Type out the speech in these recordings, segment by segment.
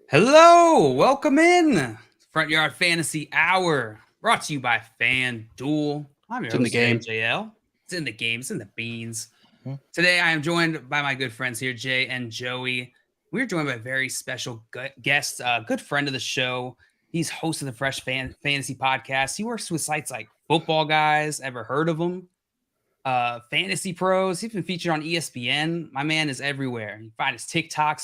Hello, welcome in. Front Yard Fantasy Hour, brought to you by FanDuel. I'm your It's in the host today, game. JL. It's in the game. It's in the beans. Mhm. Today, I am joined by my good friends here, Jay and Joey. We're joined by a very special guest, a good friend of the show. He's host of the Fresh Fantasy Podcast. He works with sites like Football Guys. Ever heard of him? Fantasy Pros. He's been featured on ESPN. My man is everywhere. You find his TikTok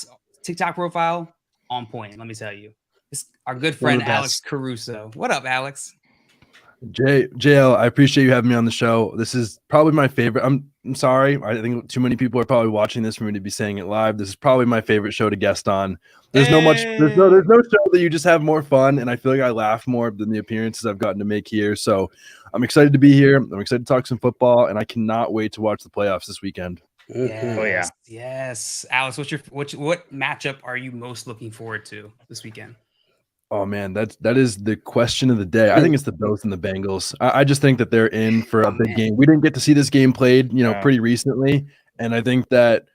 profile on point. Let me tell you, it's our good friend Alex Caruso. What up, Alex? JL, I appreciate you having me on the show. This is probably my favorite. I'm sorry. I think too many people are probably watching this for me to be saying it live. This is probably my favorite show to guest on. There's no show that you just have more fun, and I feel like I laugh more than the appearances I've gotten to make here. So I'm excited to be here. I'm excited to talk some football, and I cannot wait to watch the playoffs this weekend. Yes, yes. Alex, what matchup are you most looking forward to this weekend? Oh man, that is the question of the day. I think it's the Bills and the Bengals. I just think that they're in for a big game. We didn't get to see this game played, pretty recently, and I think that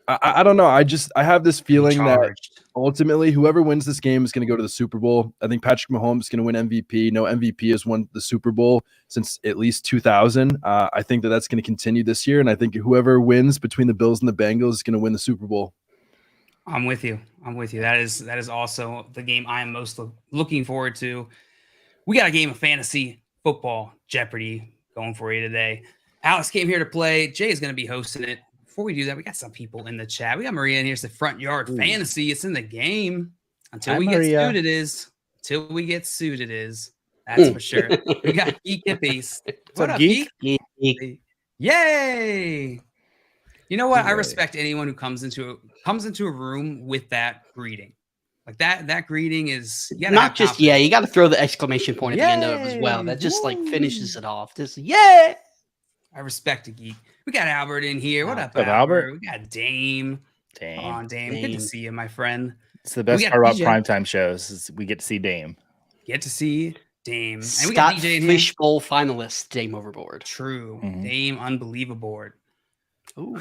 I don't know. I have this feeling that ultimately whoever wins this game is going to go to the Super Bowl. I think Patrick Mahomes is going to win MVP. No MVP has won the Super Bowl since at least 2000. I think that that's going to continue this year, and I think whoever wins between the Bills and the Bengals is going to win the Super Bowl. I'm with you. That is also the game I am most looking forward to. We got a game of Fantasy Football Jeopardy going for you today. Alex came here to play. Jay is going to be hosting it. Before we do that, we got some people in the chat. We got Maria in here. It's the Front Yard Fantasy. It's in the game. Until we get sued, it is. Until we get sued, it is. That's for sure. We got Geek Hippies. What up, Geek? Yay! You know what? I respect anyone who comes into a room with that greeting. Like that greeting is not just you got to throw the exclamation point at the end of it as well. That just like finishes it off. Just I respect a geek. We got Albert in here. What up, Albert? We got Dame. Come on, Dame. Good to see you, my friend. It's the best part about primetime shows is we get to see Dame. Get to see Dame. And we got DJ in here. Fishbowl finalist, Dame Overboard. True. Dame Unbelievable. Ooh.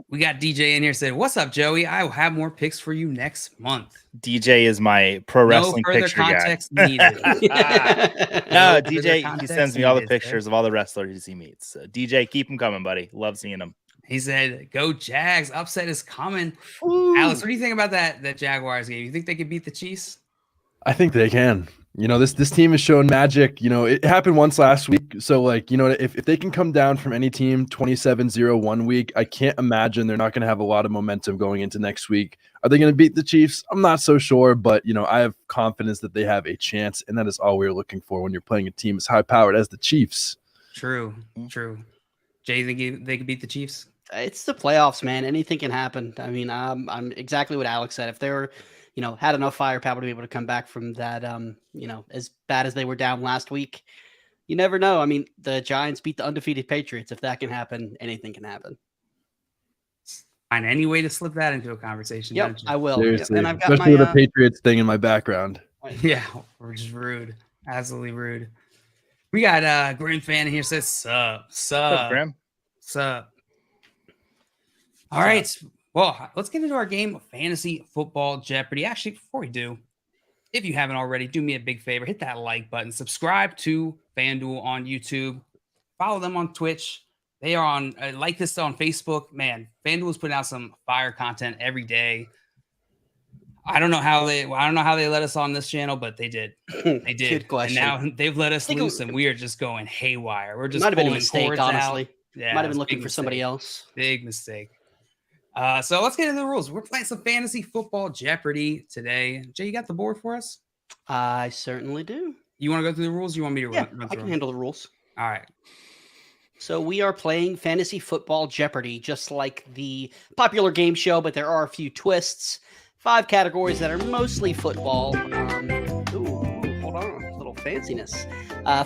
We got DJ in here saying, "What's up, Joey? I will have more picks for you next month." DJ is my pro wrestling picture guy. No further context needed. No, DJ, he sends me all the pictures of all the wrestlers he meets. So, DJ, keep them coming, buddy. Love seeing them. He said, "Go Jags! Upset is coming." Ooh. Alex, what do you think about that Jaguars game? You think they could beat the Chiefs? I think they can. This team is showing magic. It happened once last week. So, if they can come down from any team 27-0 1 week, I can't imagine they're not going to have a lot of momentum going into next week. Are they going to beat the Chiefs? I'm not so sure, but, I have confidence that they have a chance, and that is all we're looking for when you're playing a team as high-powered as the Chiefs. True. Jay, you think they could beat the Chiefs? It's the playoffs, man. Anything can happen. I mean, I'm exactly what Alex said. If they were had enough firepower to be able to come back from that, as bad as they were down last week. You never know. I mean, the Giants beat the undefeated Patriots. If that can happen, anything can happen. Find any way to slip that into a conversation. Yep, I will. Seriously. And I've got especially with the Patriots thing in my background. Yeah, we're just rude. Absolutely rude. We got Grim fan here says, sup. Grim? Sup. All right. Well, let's get into our game of Fantasy Football Jeopardy. Actually, before we do, if you haven't already, do me a big favor. Hit that like button. Subscribe to FanDuel on YouTube. Follow them on Twitch. They are on, like this on Facebook. Man, FanDuel is putting out some fire content every day. I don't know how they let us on this channel, but they did. They did. Good question. And now they've let us loose, and we are just going haywire. We're just might have been a mistake, honestly. Yeah, might have been looking for somebody else. Big mistake. So let's get into the rules. We're playing some Fantasy Football Jeopardy today. Jay, you got the board for us? I certainly do. You want to go through the rules? Or you want me to run through I can handle the rules. All right. So we are playing Fantasy Football Jeopardy, just like the popular game show, but there are a few twists. 5 categories that are mostly football. Hold on, a little fanciness.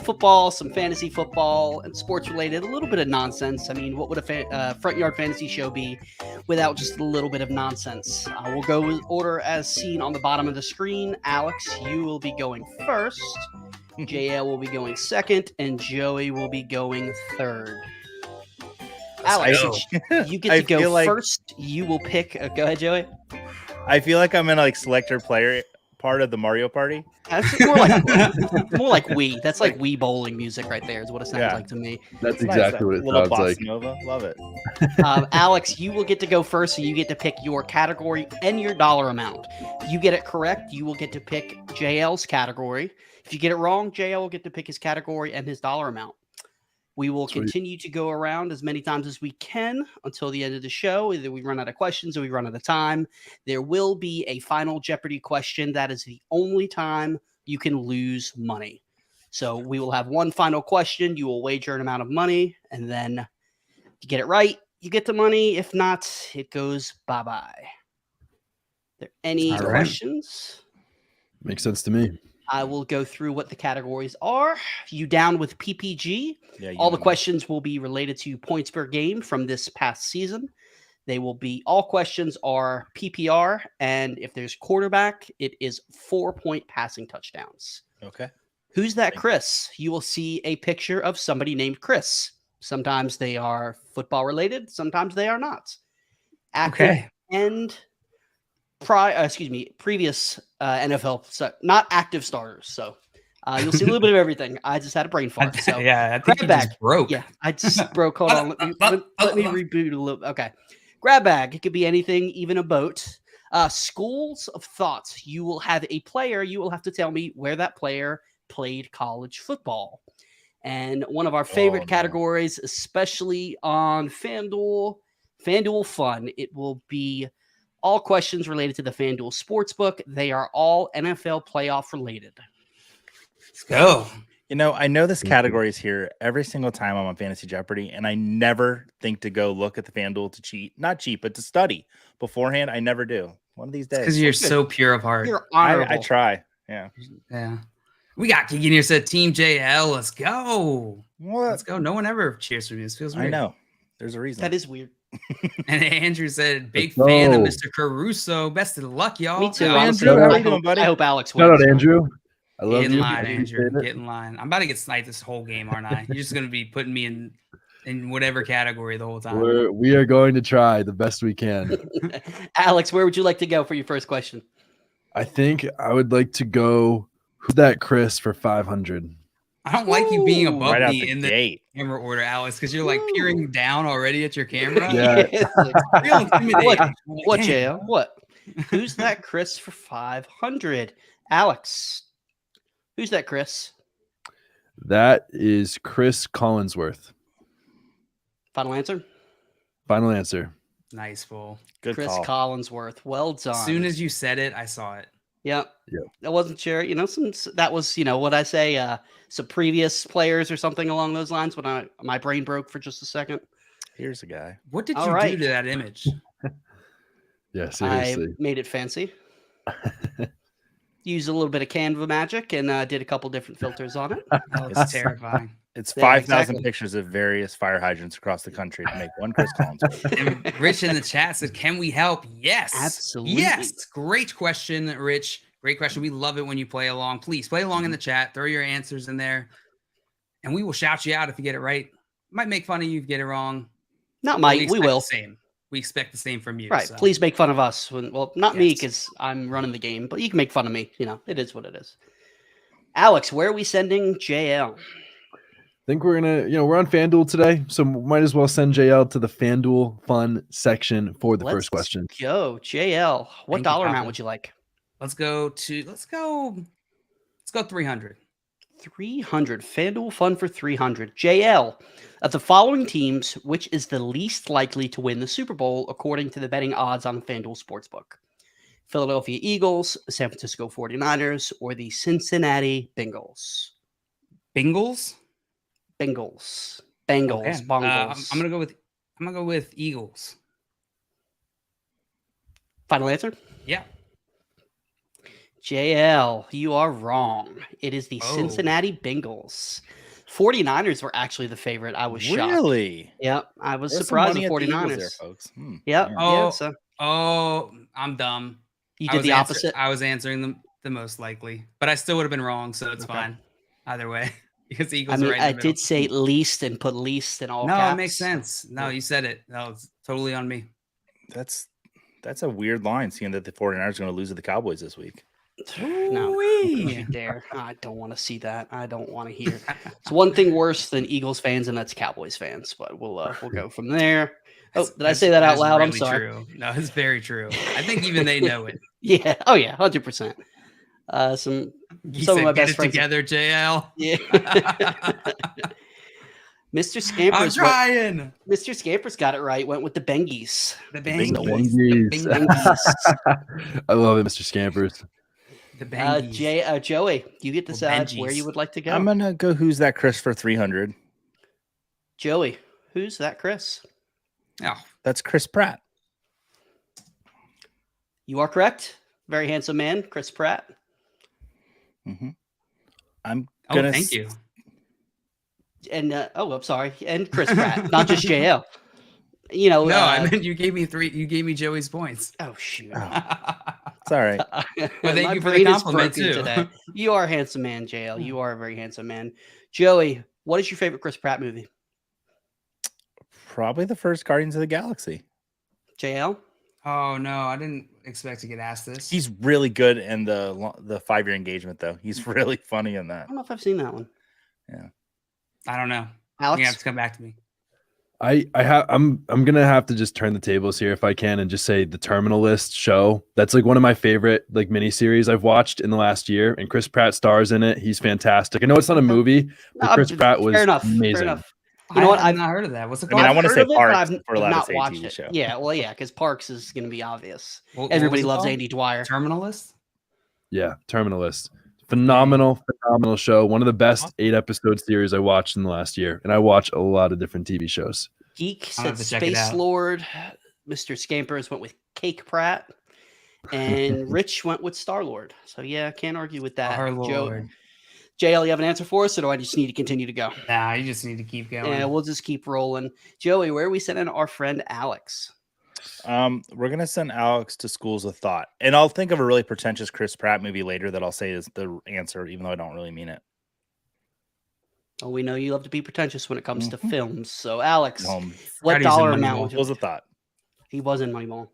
Football, some fantasy football, and sports related. A little bit of nonsense. I mean, what would a front yard fantasy show be without just a little bit of nonsense? We'll go with order as seen on the bottom of the screen. Alex, you will be going first. JL will be going second, and Joey will be going third. Alex, you get to go first. You will pick. Go ahead, Joey. I feel like I'm in like selector player part of the Mario Party? That's more like Wii. That's like Wii bowling music right there is what it sounds like to me. That's It's nice, exactly that what it little sounds like. bossa nova. Love it. Alex, you will get to go first, so you get to pick your category and your dollar amount. If you get it correct, you will get to pick JL's category. If you get it wrong, JL will get to pick his category and his dollar amount. We will continue to go around as many times as we can until the end of the show. Either we run out of questions or we run out of time. There will be a final Jeopardy question. That is the only time you can lose money. So we will have one final question. You will wager an amount of money, and then if you get it right, you get the money. If not, it goes bye-bye. Are there any questions? Makes sense to me. I will go through what the categories are. You down with PPG? Yeah, All the questions will be related to points per game from this past season. They will be, all questions are PPR, and if there's quarterback, it is 4-point passing touchdowns. Okay. Who's that Chris? You will see a picture of somebody named Chris. Sometimes they are football related, sometimes they are not. Active and previous NFL, so not active starters. So you'll see a little bit of everything. I just had a brain fart. So I think you just broke. Yeah, I just broke. Hold on. Let me reboot a little. Okay. Grab bag. It could be anything, even a boat. Schools of thought. You will have a player. You will have to tell me where that player played college football. And one of our favorite categories, especially on FanDuel Fun, it will be all questions related to the FanDuel Sportsbook. They are all NFL playoff related. Let's go. You know, I know this category is here every single time I'm on Fantasy Jeopardy, and I never think to go look at the FanDuel to cheat. Not cheat, but to study beforehand. I never do. One of these days. Because you're so pure of heart. You're honorable. I try. Yeah. Yeah. We got Keegan here said Team JL. Let's go. What? Let's go. No one ever cheers for me. This feels weird. I know. There's a reason. That is weird. And Andrew said, big fan of Mr. Caruso. Best of luck, y'all. Me too. Andrew, how you doing, buddy? I hope Alex Shout wins. out, Andrew. I love Get you. in line, Andrew. Get in line. I'm about to get sniped this whole game, aren't I? You're just going to be putting me in whatever category the whole time. We are going to try the best we can. Alex, where would you like to go for your first question? I think I would like to go. Who's that Chris for 500? I don't like you being above right out me the in the gate. camera order, Alex, because you're like peering down already at your camera. Yeah. Real intimidating. What, JL? What? Who's that Chris for 500? Alex, who's that Chris? That is Chris Collinsworth. Final answer? Final answer. Nice, fool. Good Chris call. Collinsworth. Well done. As soon as you said it, I saw it. Yep. Yep. I wasn't sure. That was, what I say, some previous players or something along those lines when my brain broke for just a second. Here's a guy. What did All you right. do to that image? Yeah, seriously. I made it fancy. Used a little bit of Canva magic and did a couple different filters on it. Oh, it's terrifying. It's Yeah, 5,000 exactly. pictures of various fire hydrants across the country to make one Chris Collinsworth. And Rich in the chat said, can we help? Yes. Absolutely. Yes. Great question, Rich. Great question. We love it when you play along. Please play along in the chat. Throw your answers in there. And we will shout you out if you get it right. Might make fun of you if you get it wrong. Not Mike. We expect will. the same. We expect the same from you. Right. so. Please make fun of us. Not me Yes. because I'm running the game, but you can make fun of me. It is what it is. Alex, where are we sending JL? I think we're gonna, we're on FanDuel today, so might as well send JL to the FanDuel Fun section for the first question. Go, JL. What Thank you, dollar amount Papa. would you like? Let's go 300. 300. FanDuel Fun for 300. JL, of the following teams, which is the least likely to win the Super Bowl according to the betting odds on FanDuel Sportsbook? Philadelphia Eagles, San Francisco 49ers, or the Cincinnati Bengals? Bengals? Bengals. Okay. Bongos. I'm gonna go with Eagles. Final answer? Yeah. JL, you are wrong. It is the Oh. Cincinnati Bengals. 49ers were actually the favorite. I was shocked. Really? Yep. I was There's some surprised money with at the Eagles 49ers. there, folks. Yep. Yeah. Yeah, so Oh, I'm dumb. you I did was the opposite. I was answering the most likely, but I still would have been wrong, so it's Okay. fine either way because the I Eagles mean, are right in I the middle. did say least and put least in all No, caps. it makes sense. No, you said it. No, it's totally on me. That's a weird line, seeing that the 49ers are going to lose to the Cowboys this week. No, Ooh-wee. don't you dare. I don't want to see that. I don't want to hear. It's one thing worse than Eagles fans, and that's Cowboys fans. But we'll go from there. Oh, did I say that out is loud? I'm really sorry. True. No, it's very true. I think even they know it. Yeah. Oh yeah. 100%. Some You some of said, my get best it friends. together, JL. Yeah. Mr. I'm Scampers. trying. Mr. Scampers got it right. Went with the Bengies. The Bengies. Bengies. The Bengies. I love it, Mr. Scampers. The Bengies. Joey, you get to decide where Bengies. you would like to go. I'm gonna go. Who's that, Chris, for 300? Joey, who's that, Chris? Oh, That's Chris Pratt. You are correct. Very handsome man, Chris Pratt. Mm-hmm. I'm gonna. thank you. And I'm sorry, and Chris Pratt, not just JL. You know, No, I meant you gave me 3. You gave me Joey's points. oh shoot. It's all right. Well, thank My you for the brain is compliment, broken too. today. You are a handsome man, JL. You are a very handsome man. Joey, what is your favorite Chris Pratt movie? Probably the first Guardians of the Galaxy. JL? Oh no, I didn't expect to get asked this. He's really good in the 5-year engagement, though. He's really funny in I that. don't know if I've seen that one. I don't know. Alex? You have to come back to me. I'm gonna have to just turn the tables here if I can and just say the Terminal List show. That's like one of my favorite like miniseries I've watched in the last year, and Chris Pratt stars in it. He's fantastic. I know it's not a movie, but Chris Pratt was fair enough. amazing. Fair enough. You know what? I've not heard of that. What's it I mean, called? I wanna I've say heard of it, but Parks, I've we're allowed to not say watched TV it. show. Yeah, well, yeah, because Parks is going to be obvious. What Everybody was it loves called? Andy Dwyer. Terminal List. Yeah, Terminal List. Phenomenal show. One of the best 8-episode series I watched in the last year, and I watch a lot of different TV shows. Geek I'll said have to check it Space out. Lord. Mr. Scampers went with Cake Pratt. And Rich went with Star Lord. So, yeah, can't argue with that. Our Lord. JL, you have an answer for us, or do I just need to continue to go? Nah, you just need to keep going. Yeah, we'll just keep rolling. Joey, where are we sending our friend Alex? We're gonna send Alex to Schools of Thought, and I'll think of a really pretentious Chris Pratt movie later that I'll say is the answer, even though I don't really mean it. Oh, we know you love to be pretentious when it comes to films. So, Alex, what Freddy's in dollar Moneyball. amount would you Schools of Thought. He was in Moneyball.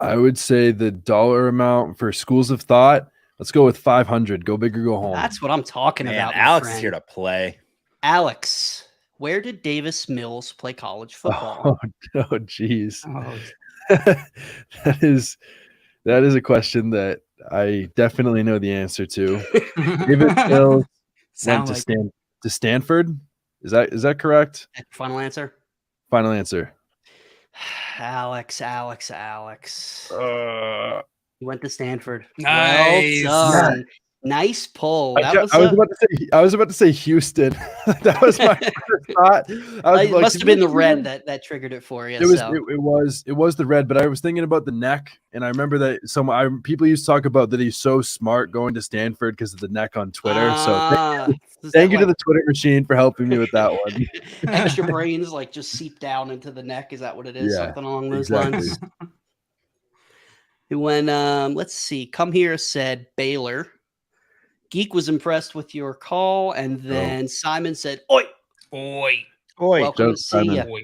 I would say the dollar amount for Schools of Thought. Let's go with 500. Go big or go home. That's what I'm talking Man, about. my Alex is friend. here to play. Alex, where did Davis Mills play college football? Oh, geez. Oh, that is a question that I definitely know the answer to. David Mills sound went like to Stanford. Is that correct? Final answer. Final answer. Alex. He went to Stanford. Nice. Well done. Nice pull. I was about to say Houston. That was my first thought. It must have been the red that triggered it for you. It was the red, but I was thinking about the neck, and I remember that people used to talk about that he's so smart going to Stanford because of the neck on Twitter. Thank you to the Twitter machine for helping me with that one. Extra brains like just seep down into the neck. Is that what it is? Yeah, Something along those exactly. lines. When let's see, Come Here said Baylor. Geek was impressed with your call, and then Simon said, "Oi, Oi. welcome to see Simon. you."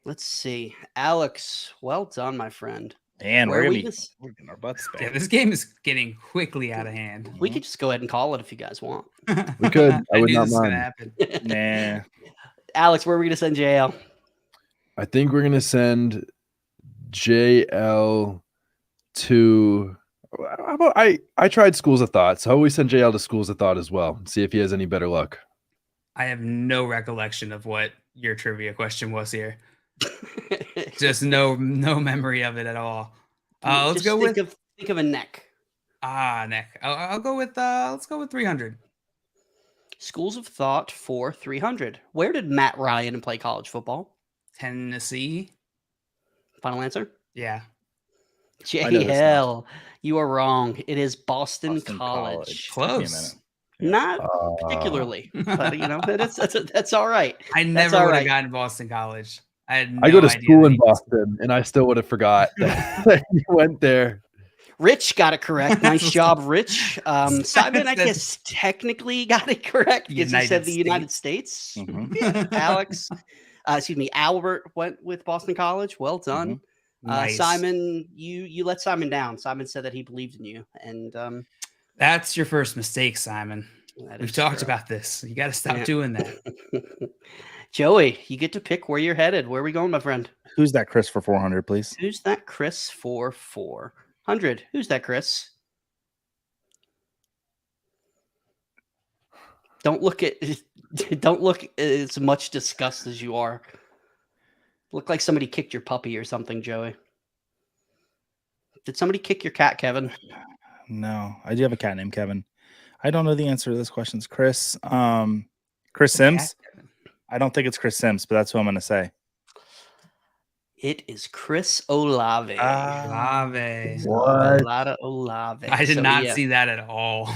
Let's see, Alex. Well done, my friend. Man, Where we're we gonna be just- working our butts Yeah, back. this game is getting quickly out of hand. We could just go ahead and call it if you guys want. We could. I would knew not this was gonna mind. happen. Nah. Alex, where are we going to send JL? I think we're gonna send JL to. How about I tried Schools of Thought, so we send JL to Schools of Thought as well. See if he has any better luck. I have no recollection of what your trivia question was here. Just no memory of it at all. Let's Just go with think of a neck. neck. I'll go with let's go with 300. Schools of Thought for 300. Where did Matt Ryan play college football? Tennessee. Final answer? Yeah. I know this JL, you are wrong. It is Boston Boston College. Took me a Close. minute. Not particularly, but that's all right. I never would have gotten Boston College. I had no I go to idea school that in he was- Boston, and I still would have forgot that you went there. Rich got it correct. Nice job, Rich. Simon, I guess, technically got it correct because he said the United States. Mhm. Yeah, Alex, Albert went with Boston College. Well done. Nice. Simon, you let Simon down. Simon said that he believed in you, and That's your first mistake, Simon. that We've is talked true. about this. You got to stop Yeah. doing that. Joey, you get to pick where you're headed. Where are we going, my friend? Who's that Chris for 400, please? Who's that Chris for 400? Who's that Chris? Don't look as much disgust as you are. Look like somebody kicked your puppy or something, Joey. Did somebody kick your cat, Kevin? No, I do have a cat named Kevin. I don't know the answer to this question. It's Chris. Chris Sims. I don't think it's Chris Sims, but that's who I'm going to say. It is Chris Olave. Olave. What? Olave. I did So, not yeah. see that at all.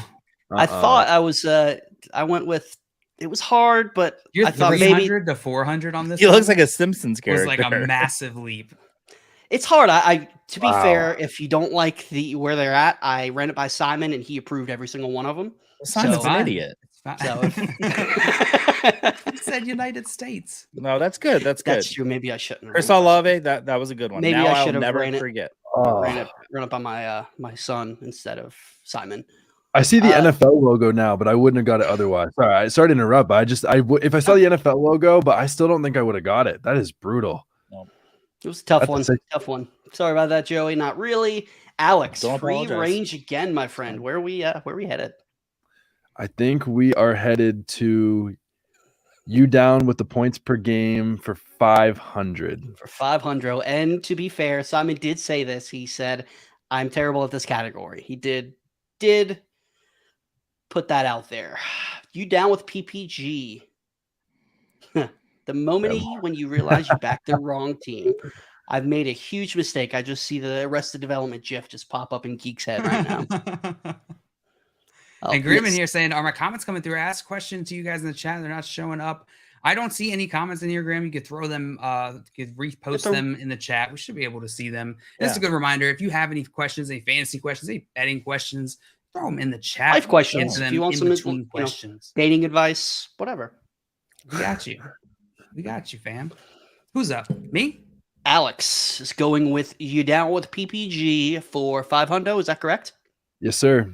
I thought I was. I went with. It was hard, but You're I thought 300 maybe to 400 on this. He looks one like a Simpsons was character. like a massive leap. it's hard. I to be Wow. fair, if you don't like where they're at, I ran it by Simon, and he approved every single one of them. Simon's So- an idiot. It's fine. So He said United States. No, that's good. That's good. that's true. Maybe I shouldn't. have Chris ran it. Olave, that was a good one. Maybe now I I'll should have never ran it. forget. Ran it by my son instead of Simon. I see the NFL logo now, but I wouldn't have got it otherwise. Sorry to interrupt, but if I saw the NFL logo, but I still don't think I would have got it. That is brutal. It was a tough That's one. a sick- Tough one. Sorry about that, Joey. Not really. Alex, Don't free apologize. range again, my friend. Where are we headed? I think we are headed to you down with the points per game for 500. For 500. And to be fair, Simon did say this. He said, I'm terrible at this category. He did put that out there. You down with PPG. The moment when you realize you backed the wrong team. I've made a huge mistake. I just see the Arrested Development GIF just pop up in Geek's head right now. And Grimmon here saying, are my comments coming through? I asked questions to you guys in the chat. They're not showing up. I don't see any comments in here, Graham. You could throw them, you could repost them in the chat. We should be able to see them. And it's a good reminder. If you have any questions, any fantasy questions, any betting questions, throw them in the chat. Life questions. Answer them If you want in some between questions. dating advice, whatever. We got you. We got you, fam. Who's up? Me? Alex is going with you down with PPG for 500. Is that correct? Yes, sir.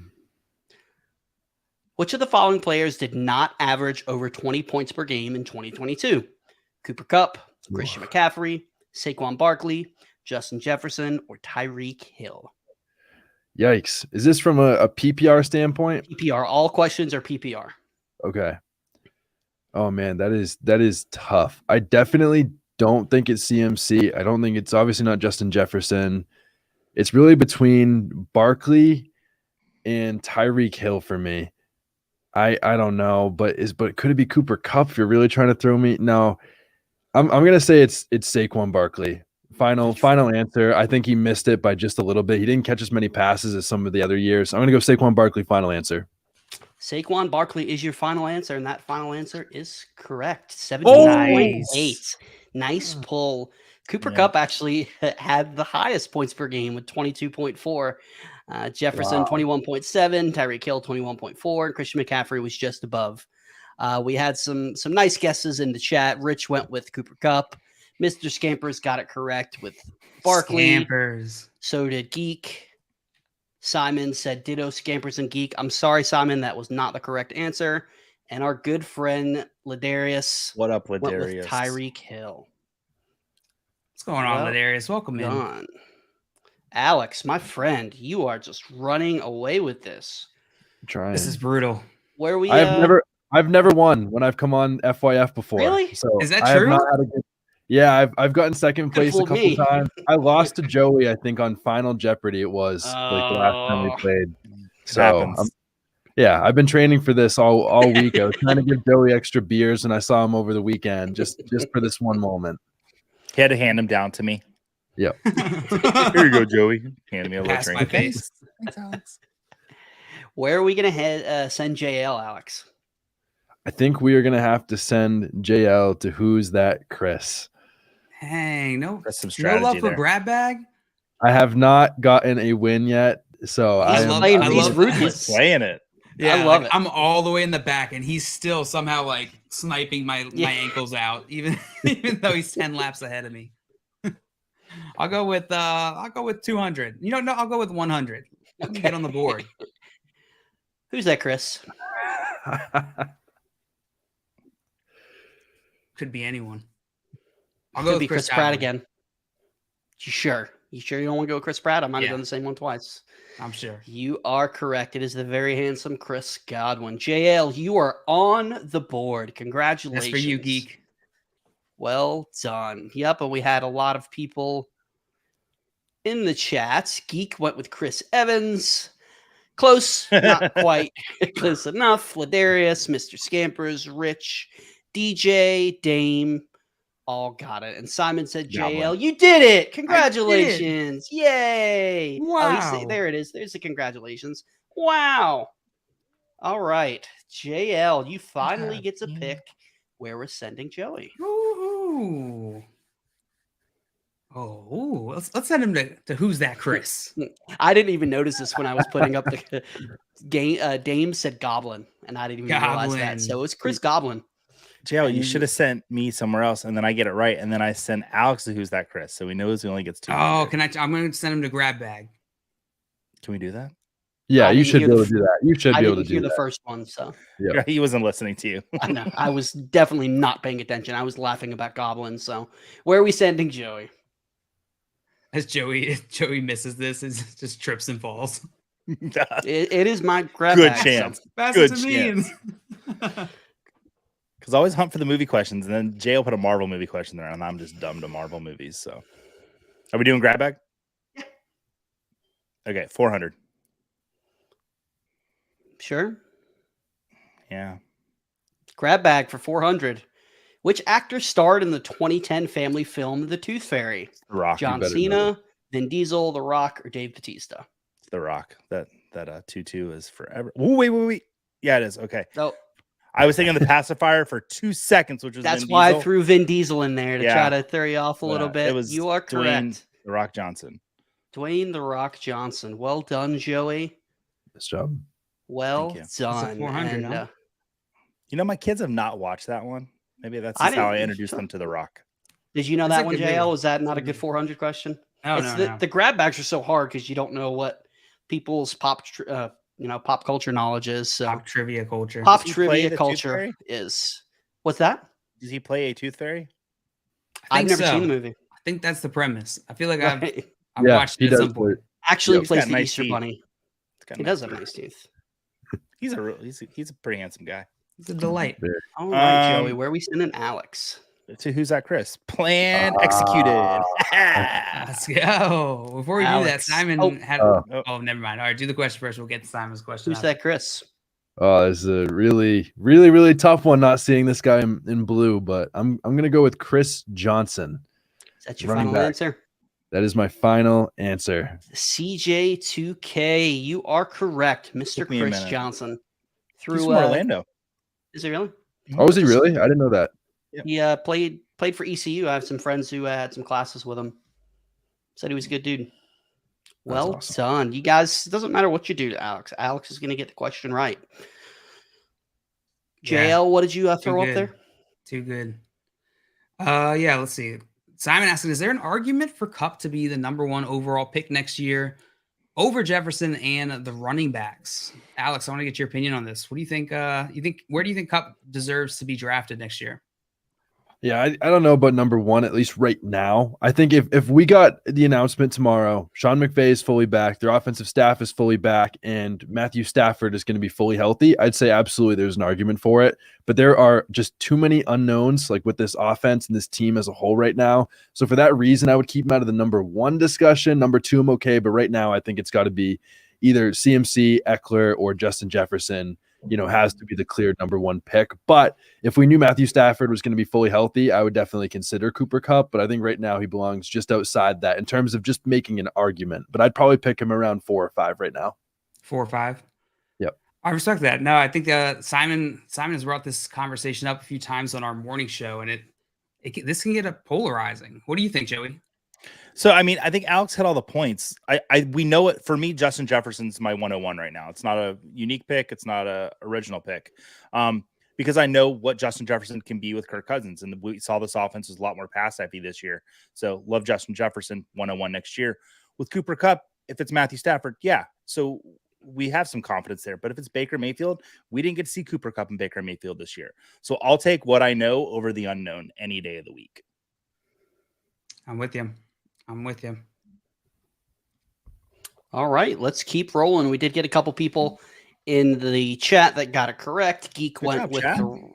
Which of the following players did not average over 20 points per game in 2022? Cooper Kupp, Christian McCaffrey, Saquon Barkley, Justin Jefferson, or Tyreek Hill? Yikes. Is this from a PPR standpoint? PPR. All questions are PPR. Okay. Oh man, that is tough. I definitely don't think it's CMC. I don't think it's obviously not Justin Jefferson. It's really between Barkley and Tyreek Hill for me. I don't know, but could it be Cooper Kupp if you're really trying to throw me? No. I'm gonna say it's Saquon Barkley. Final answer. I think he missed it by just a little bit. He didn't catch as many passes as some of the other years. I'm gonna go Saquon Barkley. Final answer. Saquon Barkley is your final answer, and that final answer is correct. 17.8. Nice pull. Cooper Kupp actually had the highest points per game with 22.4. Jefferson 21.7, Tyreek Hill 21.4, and Christian McCaffrey was just above. We had some nice guesses in the chat. Rich went with Cooper Kupp. Mr. Scampers got it correct with Barkley. Scampers. So did Geek. Simon said ditto Scampers and Geek. I'm sorry, Simon, that was not the correct answer. And our good friend Ladarius What up, went with Ladarius? Tyreek Hill. What's going on, Well Ladarius? Welcome in. Done. Alex, my friend, you are just running away with this. I'm trying. This is brutal. Where we I've never won when I've come on FYF before. Really? So Is that I have true? not had a good, yeah, I've gotten second place a fooled couple me. times. I lost to Joey, I think, on Final Jeopardy. It was like the last time we Oh. played. It So happens. yeah, I've been training for this all week. I was trying to give Joey extra beers, and I saw him over the weekend just for this one moment. He had to hand him down to me. Yep. Here you go, Joey. Handed me a little Pass drink. my face. Thanks, Alex. Where are we gonna send JL, Alex? I think we are gonna have to send JL to Who's That Chris. Dang, no, That's some no strategy love for there. grab bag. I have not gotten a win yet, so He's I am. playing- I he's love- ruthless. Playing it. Yeah, love like, it. I'm all the way in the back, and he's still somehow like sniping my Yeah. ankles out, even though he's 10 laps ahead of me. I'll go with 200. You know, no, I'll go with 100. Let me get on the board. Who's that, Chris? Could be anyone. I'll go Could with be Chris Pratt Godwin. again. You sure? You sure you don't want to go with Chris Pratt? I might have Yeah. done the same one twice. I'm sure. You are correct. It is the very handsome Chris Godwin. JL, you are on the board. Congratulations. That's for you, geek. Well done. Yep, and we had a lot of people in the chat. Geek went with Chris Evans. Close, not quite close enough. Ladarius, Mr. Scampers, Rich, DJ, Dame, all got it. And Simon said, JL, you did it. Congratulations. Yay. Wow. There it is. There's the congratulations. Wow. All right. JL, you finally get to pick where we're sending Joey. Ooh. Oh, let's send him to Who's That Chris? I didn't even notice this when I was putting up the game. Dame said Goblin, and I didn't even realize that. So it's Chris Goblin. JL, you should have sent me somewhere else, and then I get it right, and then I send Alex to Who's That Chris, so he knows he only gets 2. Oh, I'm going to send him to Grab Bag. Can we do that? Yeah, I you didn't should be hear able the to do that. You should I be able didn't to do hear the that. first one, so Yeah. He wasn't listening to you. I know. I was definitely not paying attention. I was laughing about goblins. So where are we sending Joey? As Joey misses this, it just trips and falls. It is my grab Good bag, chance. so- Pass Good it to me. Because I always hunt for the movie questions, and then JL put a Marvel movie question there, and I'm just dumb to Marvel movies. So, are we doing grab bag? Okay, 400. Sure. Yeah. Grab bag for 400. Which actor starred in the 2010 family film The Tooth Fairy? The Rock. John better know Cena, Vin Diesel, The Rock, or Dave Bautista? The Rock. That 2-2 is forever. Ooh, wait. Yeah, it is. Okay. Oh, I was thinking the pacifier for 2 seconds, which was that's Vin why Diesel. I threw Vin Diesel in there to Yeah. try to throw you off a little It bit. was You are correct. Dwayne The Rock Johnson. Dwayne The Rock Johnson. Well done, Joey. Nice job. Well you. done. 400, And, huh? You know, my kids have not watched that one. Maybe that's I just how I didn't- introduced them to The Rock. did you know That's that a one, good JL? movie. Was that not a It's a good good- 400 question? Oh, It's no. the grab bags are so hard because you don't know what people's pop culture knowledge is. So Pop trivia culture. pop Does he play trivia the Tooth culture Fairy? is. What's that? Does he play a Tooth Fairy? I I've think never so. seen the movie. I think that's the premise. I feel like Right. I've Yeah, watched he it at does some point. Actually Yep. He's plays got the nice Easter teeth. Bunny. He does have nice teeth. He's a pretty handsome guy. It's a delight. All right, Joey. Um, Where are we sending Alex? To Who's That Chris? Planned, executed. Let's go. Before we do that, Alex. Simon had. Oh. Oh, never mind. All right, do the question first. We'll get to Simon's question. Who's after. that, Chris? Oh, this is a really, really, really tough one. Not seeing this guy in blue, but I'm gonna go with Chris Johnson. Is that your Running final back. answer? That is my final answer. CJ2K. You are correct, Mr. Took me a Chris minute. Johnson. He's Through from Orlando. Is he really? Oh, is he really? I didn't know that. He played for ECU. I have some friends who had some classes with him. Said he was a good dude. Well awesome. done. You guys, it doesn't matter what you do to Alex. Alex is going to get the question right. Yeah, JL, what did you too throw up good. there? Too good. Yeah, let's see. Simon asking, is there an argument for Cup to be the #1 overall pick next year over Jefferson and the running backs? Alex, I want to get your opinion on this. What do you think? Where do you think Cup deserves to be drafted next year? Yeah, I don't know about #1, at least right now. I think if we got the announcement tomorrow, Sean McVay is fully back, their offensive staff is fully back, and Matthew Stafford is going to be fully healthy, I'd say absolutely there's an argument for it. But there are just too many unknowns, like with this offense and this team as a whole right now. So for that reason, I would keep him out of the #1 discussion. #2, I'm okay, but right now I think it's got to be either CMC, Eckler, or Justin Jefferson. Has to be the clear #1 pick. But if we knew Matthew Stafford was going to be fully healthy, I would definitely consider Cooper Kupp. But I think right now he belongs just outside that in terms of just making an argument. But I'd probably pick him around 4 or 5 right now. 4 or 5. Yep. I respect that. No, I think Simon has brought this conversation up a few times on our morning show, and this can get polarizing. What do you think, Joey? So, I mean, I think Alex hit all the points. We know it. For me, Justin Jefferson's my 101 right now. It's not a unique pick. It's not a original pick. because I know what Justin Jefferson can be with Kirk Cousins. And we saw this offense was a lot more pass heavy this year. So love Justin Jefferson 101 next year. With Cooper Kupp, if it's Matthew Stafford, yeah. So we have some confidence there. But if it's Baker Mayfield, we didn't get to see Cooper Kupp and Baker Mayfield this year. So I'll take what I know over the unknown any day of the week. I'm with you. All right, let's keep rolling. We did get a couple people in the chat that got it correct. Geek Good went job, with chat. the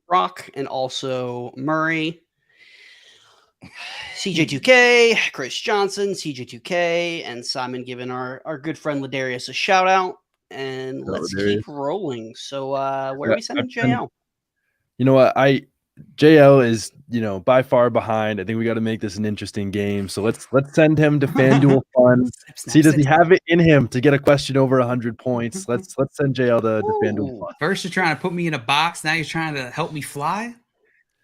Rock and also Murray. CJ2K, Chris Johnson, CJ2K, and Simon giving our good friend Ladarius a shout out. And let's keep rolling. So where are we sending JL? You know what? JL is, by far behind. I think we got to make this an interesting game. So let's send him to FanDuel Fun. See, does he have it in him to get a question over 100 points? Let's send JL to FanDuel Fun. First, you're trying to put me in a box. Now you're trying to help me fly.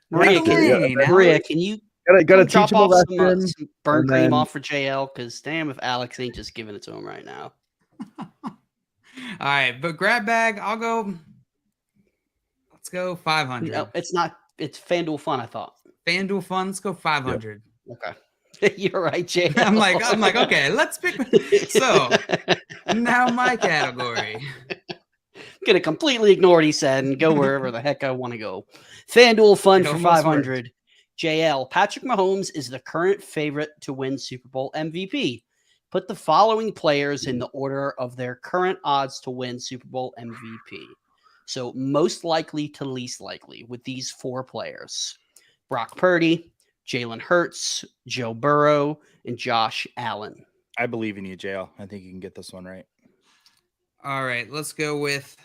Maria, can you gotta drop teach him a off lesson? some burn cream then... off for JL? Because damn, if Alex ain't just giving it to him right now. All right, but grab bag. I'll go. Let's go 500. No, it's not. It's FanDuel Fun, I thought. FanDuel Fun. Let's go 500. Yep. Okay. You're right, JL. I'm like, okay, let's pick. So now my category. Gonna completely ignore what he said and go wherever the heck I want to go. FanDuel Fun for 500. JL, Patrick Mahomes is the current favorite to win Super Bowl MVP. Put the following players in the order of their current odds to win Super Bowl MVP. So most likely to least likely with these 4 players: Brock Purdy, Jalen Hurts, Joe Burrow, and Josh Allen. I believe in you, JL. I think you can get this one right. All right, let's go with.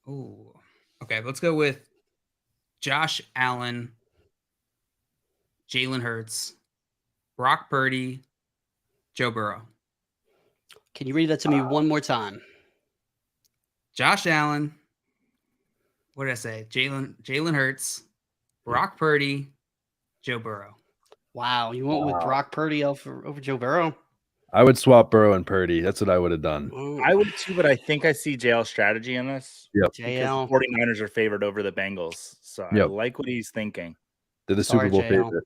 Let's go with Josh Allen, Jalen Hurts, Brock Purdy, Joe Burrow. Can you read that to me one more time? Josh Allen. What did I say? Jalen Hurts, Brock Purdy, Joe Burrow. Wow, you went with Brock Purdy over Joe Burrow? I would swap Burrow and Purdy. That's what I would have done. I would too, but I think I see JL's strategy in this. Yep. JL. Because the 49ers are favored over the Bengals. So I like what he's thinking. They're the Super Bowl favorite.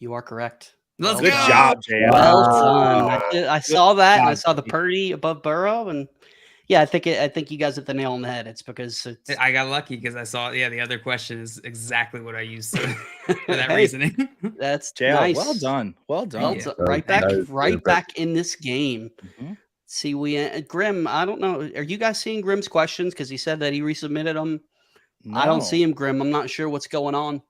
You are correct. Let's Good go. job, JL. Well done. I saw that, and I saw the Purdy above Burrow, and yeah, I think you guys hit the nail on the head. It's because I got lucky because I saw the other question is exactly what I used for that reasoning. That's JL. nice. Well done. Yeah. Right back in this game. Mm-hmm. See, Grim. I don't know. Are you guys seeing Grim's questions? Because he said that he resubmitted them. No. I don't see him, Grim. I'm not sure what's going on.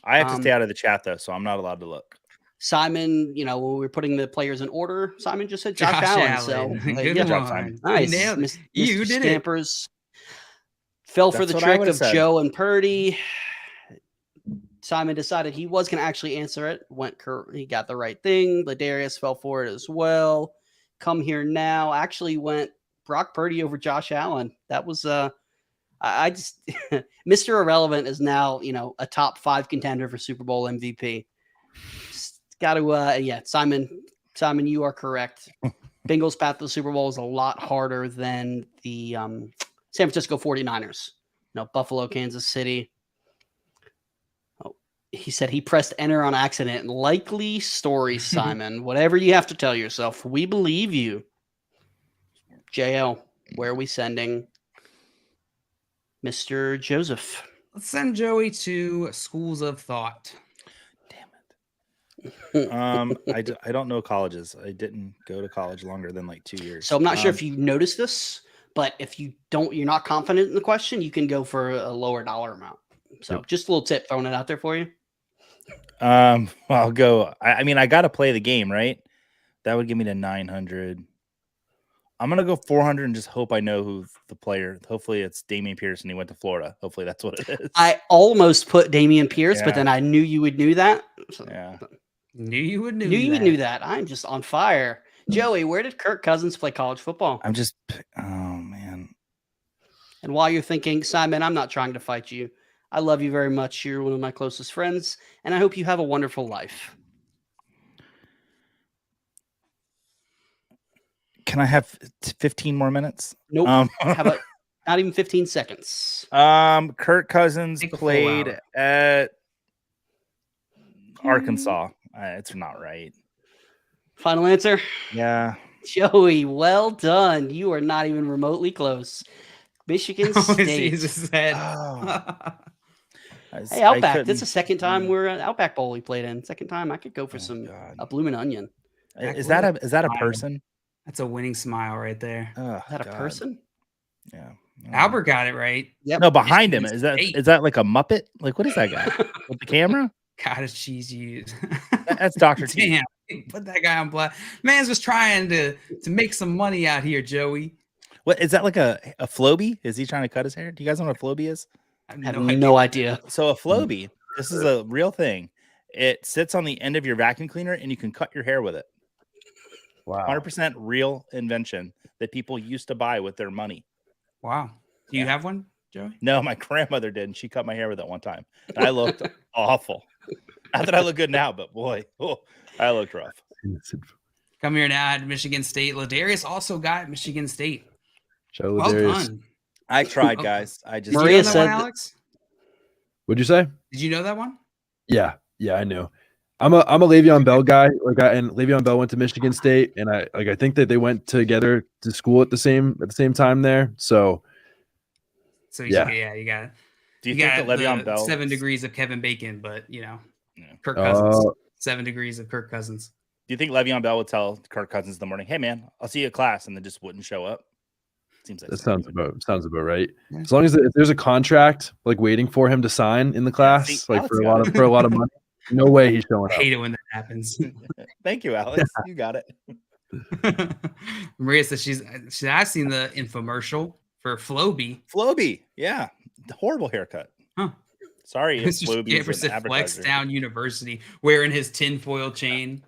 I have to stay out of the chat though, so I'm not allowed to look. Simon, when we were putting the players in order, Simon just said Josh Allen. So good job, Simon. Nice. You did Scampers. Fell for the trick of Joe and Purdy. Simon decided he was going to actually answer it. He got the right thing. Ladarius fell for it as well. Come here now. Actually went Brock Purdy over Josh Allen. That was I just Mr. Irrelevant is now, a top 5 contender for Super Bowl MVP. Got to, Simon, you are correct. Bengals' path to the Super Bowl is a lot harder than the San Francisco 49ers. Buffalo, Kansas City. Oh, he said he pressed enter on accident. Likely story, Simon. Whatever you have to tell yourself, we believe you. JL, where are we sending Mr. Joseph? Let's send Joey to Schools of Thought. I don't know colleges. I didn't go to college longer than 2 years. So I'm not sure if you noticed this, but if you're not confident in the question, you can go for a lower dollar amount. So just a little tip, throwing it out there for you. I'll go. I got to play the game, right? That would give me to 900. I'm going to go 400 and just hope I know who the player. Hopefully it's Damian Pierce and he went to Florida. Hopefully that's what it is. I almost put Damian Pierce, but then I knew you would know that. So, Knew you would know that. I'm just on fire. Joey, where did Kirk Cousins play college football? Oh man. And while you're thinking, Simon, I'm not trying to fight you. I love you very much. You're one of my closest friends, and I hope you have a wonderful life. Can I have 15 more minutes? Nope. How Not even 15 seconds. Kirk Cousins Take a full played hour. at Arkansas. It's not right. Final answer? Yeah. Joey, well done. You are not even remotely close. Michigan All I see State. is his head. Oh. Hey, Outback. That's couldn't- the second time we're at Outback Bowl we played in. Second time I could go for God. a bloomin' onion. Is that a Smile. person? That's a winning smile right there. Oh, Is that a God. person? Yeah. Albert got it right. Yep. No, behind him. Michigan Is State. that like a Muppet? Like, what is that guy with the camera? Cottage cheese used. That's Dr. T. Damn, put that guy on blast. Man's just trying to make some money out here, Joey. What is that, like a Floby? Is he trying to cut his hair? Do you guys know what a Floby is? I have no idea. So a Floby, this is a real thing. It sits on the end of your vacuum cleaner and you can cut your hair with it. Wow. 100% real invention that people used to buy with their money. Wow. Do you Yeah. have one, Joey? No, my grandmother did, and she cut my hair with it one time. And I looked awful. Not that I look good now, but boy, I looked rough. Come here now at Michigan State. Ladarius also got Michigan State. Show Well Ladarius. done. I tried, guys. I just Did Maria you know that said one, that- Alex? What'd you say? Did you know that one? Yeah, I knew. I'm a Le'Veon Bell guy. And Le'Veon Bell went to Michigan State, and I think that they went together to school at the same time there. So So Yeah. you got it. Do you You think got that Le'Veon the Bell 7 degrees of Kevin Bacon, but Yeah. Kirk Cousins. Oh. 7 degrees of Kirk Cousins. Do you think Le'Veon Bell would tell Kirk Cousins in the morning, "Hey man, I'll see you at class," and then just wouldn't show up? Seems like that something sounds about right. Yeah. As long as if there's a contract like waiting for him to sign in the class, see, like Alex for got a lot of money, no way he's showing I up. hate it when that happens. Thank you, Alex. You got it. Maria says I've seen the infomercial for Floby. Floby, yeah, horrible haircut. Huh. Sorry, if Mr. Floby Scamper is an said Flex advertiser. Down University wearing his tinfoil chain.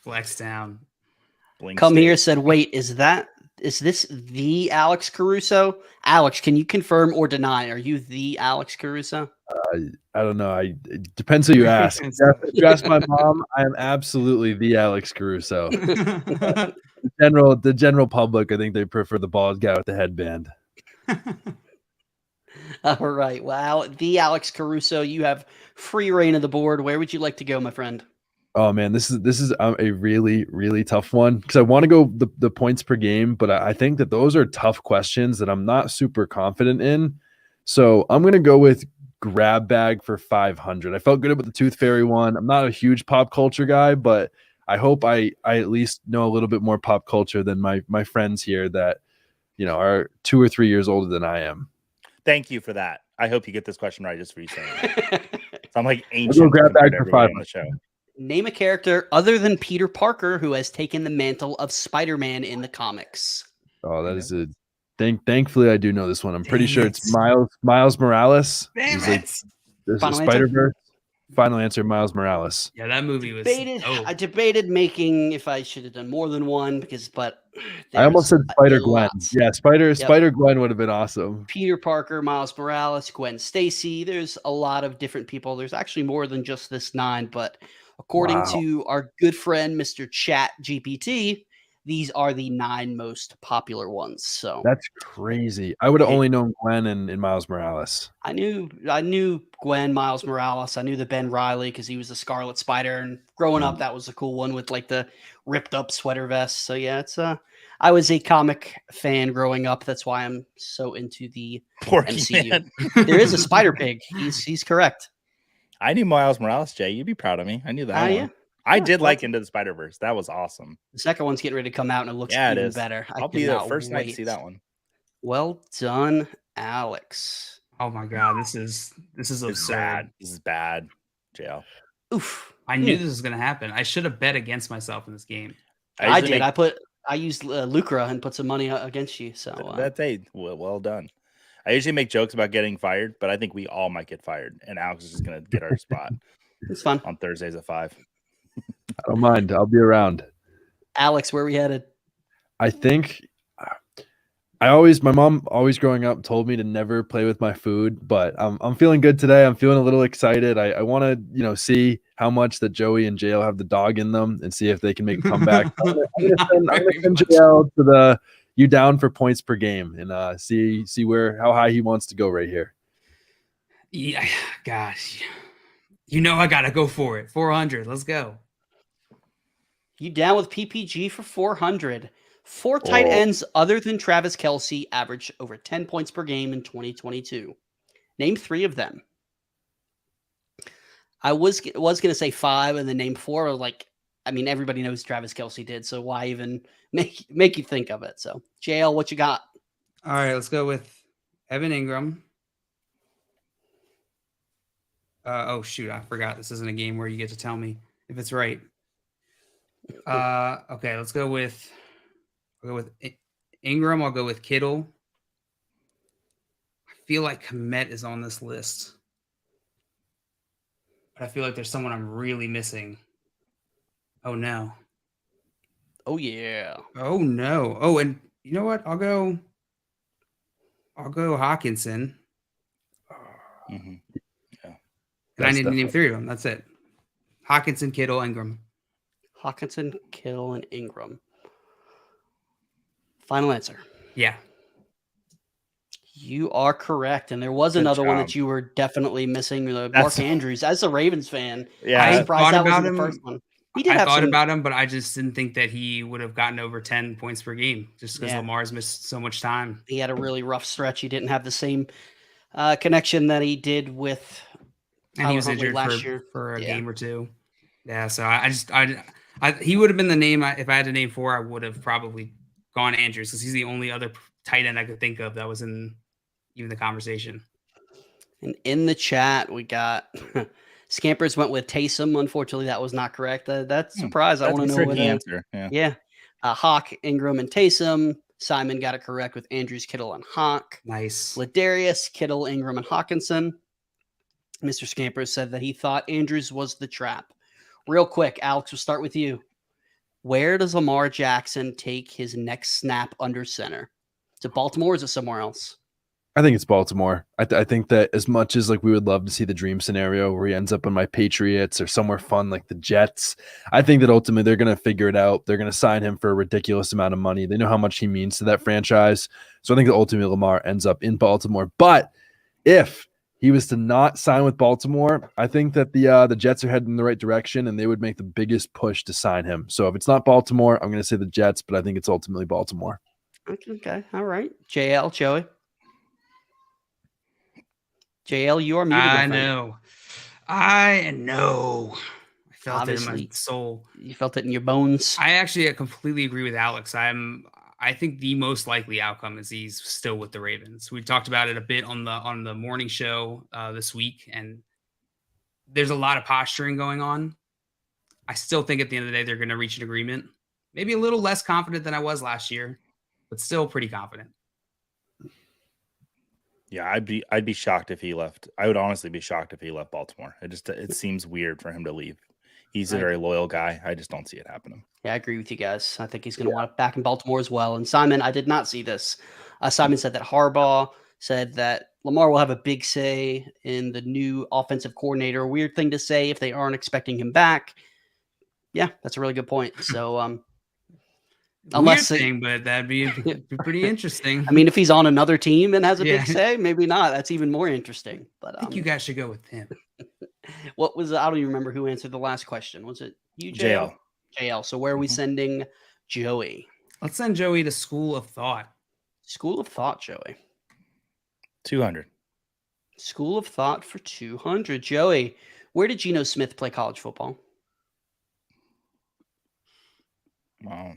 Flex Down. Blink Come State. here said, wait, is this the Alex Caruso? Alex, can you confirm or deny? Are you the Alex Caruso? I don't know. It depends who you ask. If you ask my mom, I am absolutely the Alex Caruso. The general public, I think they prefer the bald guy with the headband. All right. Wow. The Alex Caruso, you have free reign of the board. Where would you like to go, my friend? Oh man, this is a really, really tough one because I want to go the points per game, but I think that those are tough questions that I'm not super confident in. So I'm gonna go with grab bag for 500. I felt good about the Tooth Fairy one. I'm not a huge pop culture guy, but I hope I at least know a little bit more pop culture than my friends here that are 2 or 3 years older than I am. Thank you for that. I hope you get this question right just for you saying it. So I'm like We'll ancient go grab compared bag to for everybody on 500. the show. Name a character other than Peter Parker who has taken the mantle of Spider-Man in the comics. Oh, that is a thankfully I do know this one. I'm pretty Dang sure it. it's Miles Morales. Damn He's like, it. there's a Final answer? Spider-Verse. Final answer, Miles Morales. Yeah, that movie was. I debated making if I should have done more than one but I almost said there's Spider a Gwen. lot. Yeah, Spider Gwen would have been awesome. Peter Parker, Miles Morales, Gwen Stacy. There's a lot of different people. There's actually more than just this 9, but according Wow. to our good friend Mr. Chat GPT, these are the 9 most popular ones. So That's crazy. I would have only known Gwen and Miles Morales. I knew Gwen, Miles Morales. I knew the Ben Riley because he was the Scarlet Spider, and growing up, that was a cool one with like the ripped up sweater vest. So yeah, it's I was a comic fan growing up. That's why I'm so into the Porky MCU. Man. There is a Spider Pig. He's correct. I knew Miles Morales, Jay. You'd be proud of me. I knew that one. Yeah. I Yeah, did well, like Into the Spider-Verse. That was awesome. The second one's getting ready to come out, and it looks Yeah, it even is. better. I'll be the first night to see that one. Well done, Alex. Oh my god, this is It's absurd. bad. This is bad. JL. Oof. I knew this was gonna happen. I should have bet against myself in this game. I usually did. I used Lucra and put some money against you. So That's well done. I usually make jokes about getting fired, but I think we all might get fired, and Alex is just gonna get our spot it's fun. on Thursdays at 5. I don't mind. I'll be around. Alex, where we headed? I think my mom always growing up told me to never play with my food, but I'm feeling good today. I'm feeling a little excited. I want to, see how much that Joey and JL have the dog in them and see if they can make a comeback. I'm gonna send JL to you down for points per game and see how high he wants to go right here. Yeah, gosh. I got to go for it. 400. Let's go. You down with PPG for 400. 4 tight ends other than Travis Kelce averaged over 10 points per game in 2022. Name 3 of them. I was going to say 5 and then name 4. Everybody knows Travis Kelce did, so why even make you think of it? So, JL, what you got? All right, let's go with Evan Ingram. Oh shoot, I forgot. This isn't a game where you get to tell me if it's right. Okay, I'll go with Ingram. I'll go with Kittle. I feel like Kmet is on this list, but I feel like there's someone I'm really missing. Oh no. Oh yeah. Oh no. Oh, and you know what? I'll go Hawkinson. Mm-hmm. Yeah. And I need to name 3 of them. That's it. Hawkinson, Kittle, Ingram. Hawkinson, Kittle, and Ingram. Final answer. Yeah. You are correct. And there was another one that you were definitely missing. Mark Andrews. As a Ravens fan, I'm surprised that wasn't the first one. I thought about him, but I just didn't think that he would have gotten over 10 points per game just because Lamar's missed so much time. He had a really rough stretch. He didn't have the same connection that he did with and he was injured last year for a game or 2. Yeah, so he would have been the name. If I had to name 4, I would have probably gone Andrews because he's the only other tight end I could think of that was in even the conversation. And in the chat, we got Scampers went with Taysom. Unfortunately, that was not correct. That's a surprise. I want to know what answer. Yeah. Hawk, Ingram, and Taysom. Simon got it correct with Andrews, Kittle, and Hawk. Nice. Ladarius, Kittle, Ingram, and Hawkinson. Mr. Scampers said that he thought Andrews was the trap. Real quick, Alex, we'll start with you. Where does Lamar Jackson take his next snap under center? Is it Baltimore or is it somewhere else? I think it's Baltimore. I think that as much as we would love to see the dream scenario where he ends up on my Patriots or somewhere fun like the Jets, I think that ultimately they're going to figure it out. They're going to sign him for a ridiculous amount of money. They know how much he means to that franchise. So I think that ultimately Lamar ends up in Baltimore. But if he was to not sign with Baltimore, I think that the Jets are heading in the right direction and they would make the biggest push to sign him. So if it's not Baltimore, I'm going to say the Jets, but I think it's ultimately Baltimore. Okay. All right. JL, Joey. JL, you are muted. I know. I felt it in my soul. You felt it in your bones. I actually completely agree with Alex. I think the most likely outcome is he's still with the Ravens. We talked about it a bit on the morning show this week, and there's a lot of posturing going on. I still think at the end of the day they're going to reach an agreement. Maybe a little less confident than I was last year, but still pretty confident. Yeah, I'd be shocked if he left. I would honestly be shocked if he left Baltimore. It seems weird for him to leave. He's a very loyal guy. I just don't see it happening. Yeah, I agree with you guys. I think he's going to want it back in Baltimore as well. And Simon, I did not see this. Simon said that Harbaugh said that Lamar will have a big say in the new offensive coordinator. Weird thing to say if they aren't expecting him back. Yeah, that's a really good point. So, but that'd be pretty interesting. I mean, if he's on another team and has a big say, maybe not. That's even more interesting. But I think you guys should go with him. What was I don't even remember who answered the last question. Was it you, JL? JL. So where are we sending Joey? Let's send Joey to School of Thought. School of Thought, Joey. 200. School of Thought for 200. Joey, where did Geno Smith play college football? I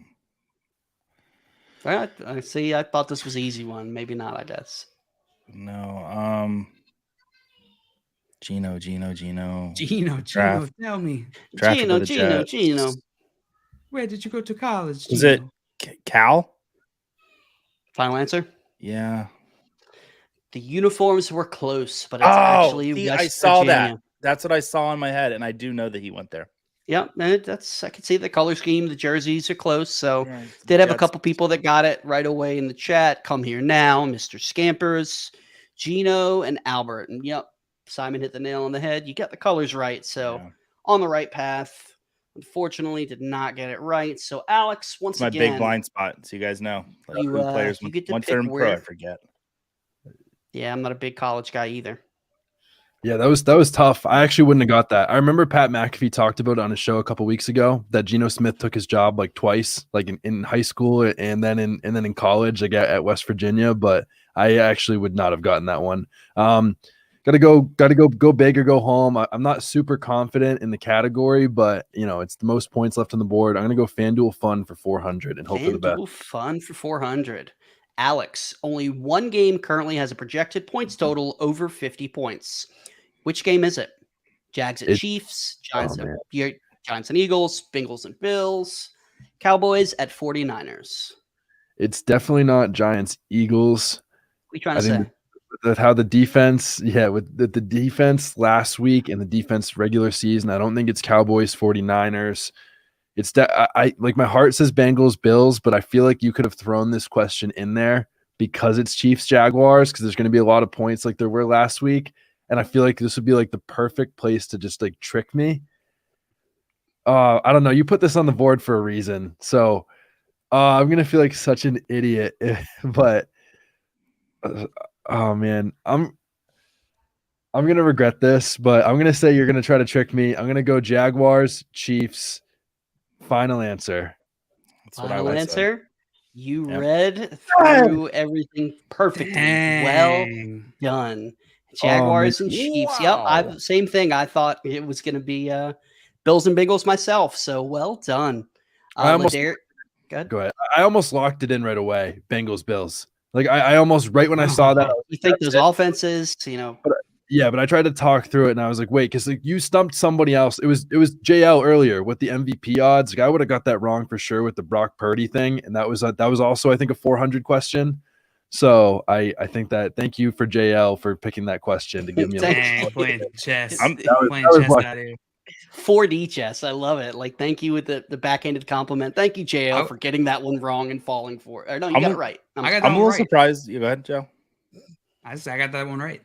see. I thought this was an easy one. Maybe not, I guess. No. Geno. Tell me. Geno. Where did you go to college? Is it Cal? Final answer? Yeah. The uniforms were close, but it's actually West I saw Virginia. that. That's what I saw in my head, and I do know that he went there. Yeah, and I can see the color scheme. The jerseys are close. So did have a couple people that got it right away in the chat. Come here now, Mr. Scampers, Gino, and Albert. And yep, Simon hit the nail on the head. You got the colors right. So on the right path. Unfortunately, did not get it right. So, Alex, once It's my again, big blind spot, so you guys know. Like, you, who players you get to once pick they're in pro, I where. forget. Yeah, I'm not a big college guy either. Yeah, that was tough. I actually wouldn't have got that. I remember Pat McAfee talked about it on a show a couple weeks ago that Geno Smith took his job like twice, like in high school and then in college, like at West Virginia. But I actually would not have gotten that one. Got to go big or go home. I'm not super confident in the category, but it's the most points left on the board. I'm gonna go FanDuel Fun for 400 and hope for the best. FanDuel Fun for 400. Alex, only one game currently has a projected points total over 50 points. Which game is it? Jags at Chiefs, Giants and Eagles, Bengals and Bills, Cowboys at 49ers. It's definitely not Giants Eagles. What are you trying to say? With how the defense, with the defense last week and the defense regular season, I don't think it's Cowboys 49ers. It's I like my heart says Bengals Bills, but I feel like you could have thrown this question in there because it's Chiefs Jaguars because there's going to be a lot of points like there were last week, and I feel like this would be like the perfect place to just like trick me. I don't know. You put this on the board for a reason, so I'm gonna feel like such an idiot, but. Oh man, I'm gonna regret this, but I'm gonna say you're gonna try to trick me. I'm gonna go Jaguars, Chiefs. Final answer. That's what I Final would say. answer. You Yep. read through everything perfectly. Well Dang. done. Jaguars and Chiefs. Yep, Wow. same thing. I thought it was going to be Bills and Bengals myself. So well done. I almost Go ahead. go ahead. I almost locked it in right away. Bengals, Bills. Like I almost right when I saw that. You think those offenses, But I tried to talk through it, and I was like, wait, because like you stumped somebody else. It was JL earlier with the MVP odds. Like I would have got that wrong for sure with the Brock Purdy thing, and that was also I think a 400 question. So I think that thank you for JL for picking that question to give me Dang, playing chess. I'm- Playing that was chess lucky. out here. 4D chess. I love it. Like, thank you with the backhanded compliment. Thank you, JL, for getting that one wrong and falling for it. Or no, you got it right. I got that I'm a one little right. surprised. You go ahead, Joe. I got that one right.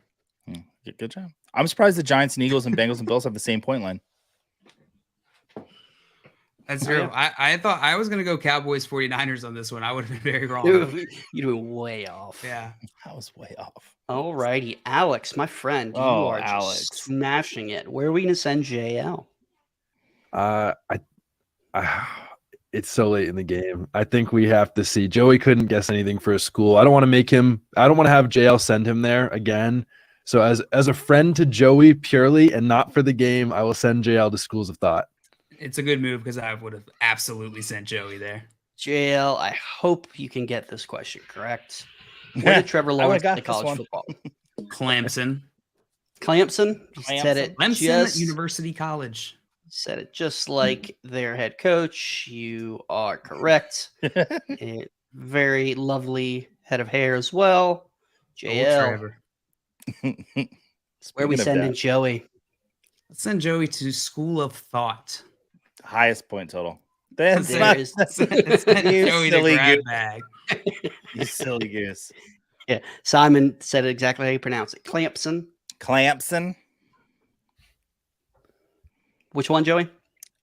Good job. I'm surprised the Giants and Eagles and Bengals and Bills have the same point line. That's true. Yeah. I thought I was going to go Cowboys 49ers on this one. I would have been very wrong. You're way off. Yeah. I was way off. All righty. Alex, my friend, you are just smashing it. Where are we going to send JL? It's so late in the game. I think we have to see. Joey couldn't guess anything for a school. I don't want to have JL send him there again. So as a friend to Joey purely and not for the game, I will send JL to Schools of Thought. It's a good move because I would have absolutely sent Joey there. JL, I hope you can get this question correct. Where did Trevor Lawrence play college football? Clemson. Clemson? You said it. Clemson University College. Said it just like their head coach. You are correct. Very lovely head of hair as well. JL. Where are we sending Joey? Let's send Joey to School of Thought. Highest point total. Send Joey to grab bag. You silly goose. Yeah. Simon said it exactly how you pronounce it. Clemson. Clemson. Which one, Joey?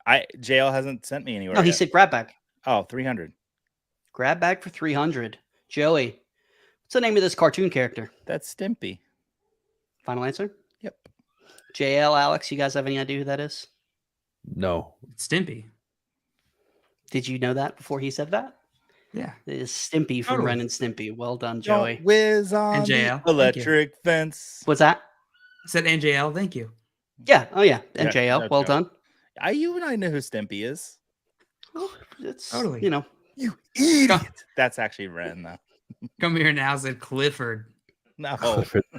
JL hasn't sent me anywhere. No, he said grab bag. Oh, 300. Grab bag for 300. Joey, what's the name of this cartoon character? That's Stimpy. Final answer? Yep. JL, Alex, you guys have any idea who that is? No. It's Stimpy. Did you know that before he said that? Yeah. It is Stimpy from Ren and Stimpy. Well done, Joey. Don't whiz on NJL. the electric fence. What's that? I said NJL. Thank you. Yeah. Oh, yeah. NJL. Well done. You and I know who Stimpy is. Oh, it's totally. You idiot. That's actually Ren, though. Come here now, said Clifford. No.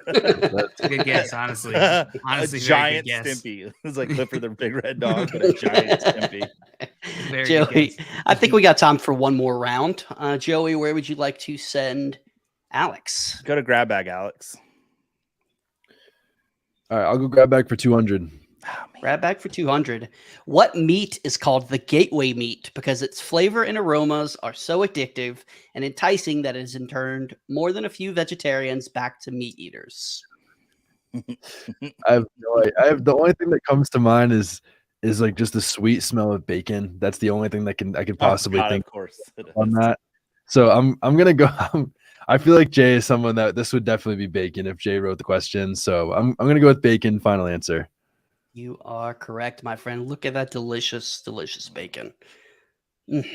That's a good guess, honestly. Honestly, a giant very good guess. Stimpy. It's like Clifford the big red dog, but a giant Stimpy. Very Joey, I think we got time for one more round. Joey, where would you like to send Alex? Go to grab bag, Alex. All right, I'll go grab bag for 200. Grab bag for 200. What meat is called the gateway meat because its flavor and aromas are so addictive and enticing that it has turned more than a few vegetarians back to meat eaters? I have the only thing that comes to mind is is like just the sweet smell of bacon. That's the only thing that I could possibly think Of course. on that. So I'm gonna go. I feel like Jay is someone that this would definitely be bacon if Jay wrote the question. So I'm gonna go with bacon. Final answer. You are correct, my friend. Look at that delicious, delicious bacon. Mm.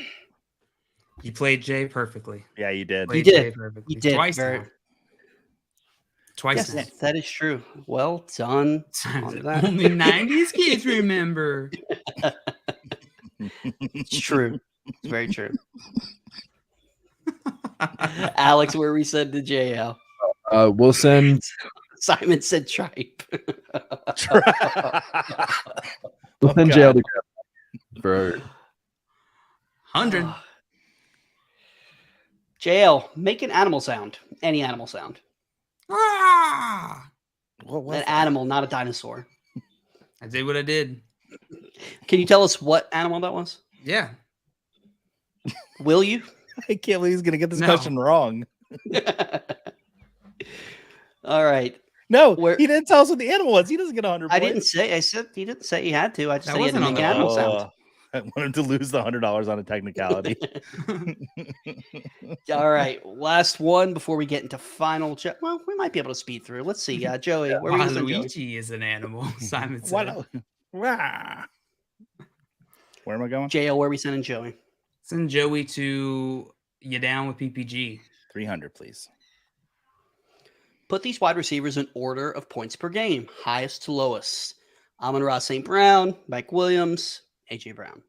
You played Jay perfectly. Yeah, you did. You Played did. Jay perfectly. You did. Twice Very- now. Twice Yes, now. that is true. Well done on that. Only 90s kids remember. It's true. It's very true. Alex, where we said to JL? We'll send Simon said tripe. we'll send Jay the for 100. JL, make an animal sound. Any animal sound. Ah! What was An that? animal, not a dinosaur. I did what I did. Can you tell us what animal that was? Yeah. Will you? I can't believe he's going to get this No. question wrong. All right. No, Where- he didn't tell us what the animal was. He doesn't get 100 I points. didn't say. I said he didn't say he had to. I just That said he had to wasn't make on an the animal sound. I wanted to lose the $100 on a technicality. All right. Last one before we get into final check. Well, we might be able to speed through. Let's see. Joey, where are we gonna send Joey? Waluigi is an animal. Simon said. What? Wah. Where am I going? JL, where are we sending Joey? Send Joey to you down with PPG. 300, please. Put these wide receivers in order of points per game, highest to lowest. Amon-Ra St. Brown, Mike Williams, AJ Brown.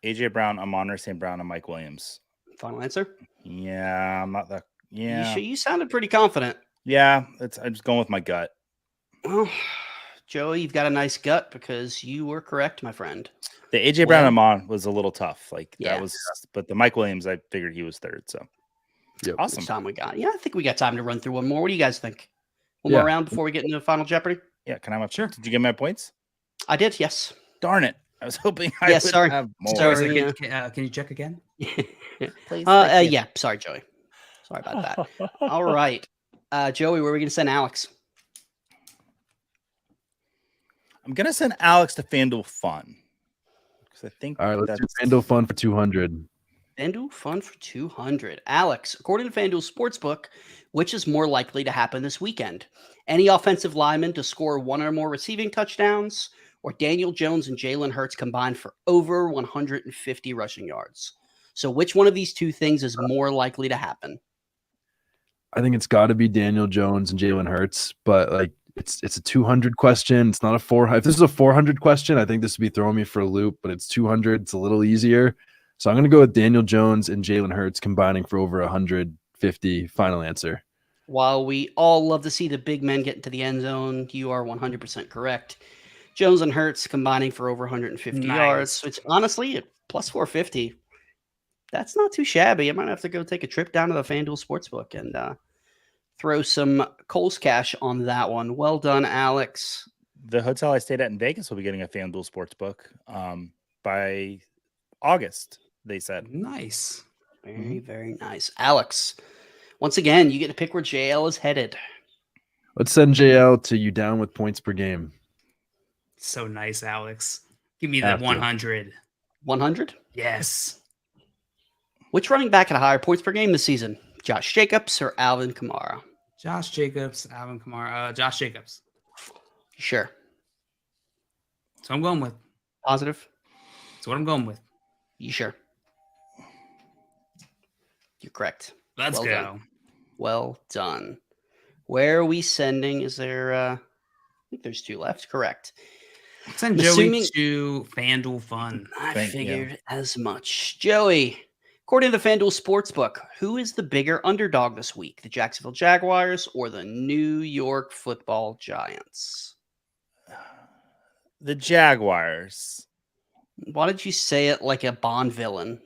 AJ Brown, Amon-Ra St. Brown, and Mike Williams. Final answer? Yeah, I'm not that. Yeah. You sounded pretty confident. Yeah, I'm just going with my gut. Well, Joey, you've got a nice gut because you were correct, my friend. The AJ Brown Well- Amon was a little tough. Like Yeah. that was, but the Mike Williams, I figured he was third. So Yep. How awesome. much time we got? Yeah, I think we got time to run through one more. What do you guys think? One Yeah. more round before we get into Final Jeopardy? Yeah, can I have my Sure. Did you get my points? I did, yes. Darn it. I was hoping I Yeah, would sorry. have more. Sorry. Can you check again? Please, Yeah, sorry, Joey. Sorry about that. All right. Joey, where are we going to send Alex? I'm gonna send Alex to FanDuel Fun because I think all right. Let's do that's FanDuel Fun for 200. FanDuel Fun for 200. Alex, according to FanDuel Sportsbook, which is more likely to happen this weekend? Any offensive lineman to score one or more receiving touchdowns, or Daniel Jones and Jalen Hurts combined for over 150 rushing yards? So which one of these two things is more likely to happen? I think it's got to be Daniel Jones and Jalen Hurts, but like it's a 200 question. It's not a 400. If this is a 400 question, I think this would be throwing me for a loop. But it's 200. It's a little easier. So I'm going to go with Daniel Jones and Jalen Hurts combining for over 150. Final answer. While we all love to see the big men get into the end zone, you are 100% correct. Jones and Hurts combining for over 150 Nice. yards, which honestly, at plus 450, that's not too shabby. I might have to go take a trip down to the FanDuel Sportsbook and throw some Coles cash on that one. Well done, Alex. the hotel I stayed at in Vegas will be getting a FanDuel Sportsbook by August. They said. Nice. Very, very nice. Alex, once again, you get to pick where JL is headed. Let's send JL to you down with points per game. So nice, Alex. Give me that Have to. 100. 100? Yes. Which running back had higher points per game this season? Josh Jacobs or Alvin Kamara? Josh Jacobs, Alvin Kamara. Josh Jacobs. Sure. So I'm going with. Positive? That's what I'm going with. You sure? You're correct. Let's Well go. done. Well done. Where are we sending? Is there I think there's two left. Correct. Send I'm Joey assuming- to FanDuel Fun. I Thank you. figured as much. Joey, according to the FanDuel Sportsbook, who is the bigger underdog this week? The Jacksonville Jaguars or the New York Football Giants? The Jaguars. Why did you say it like a Bond villain?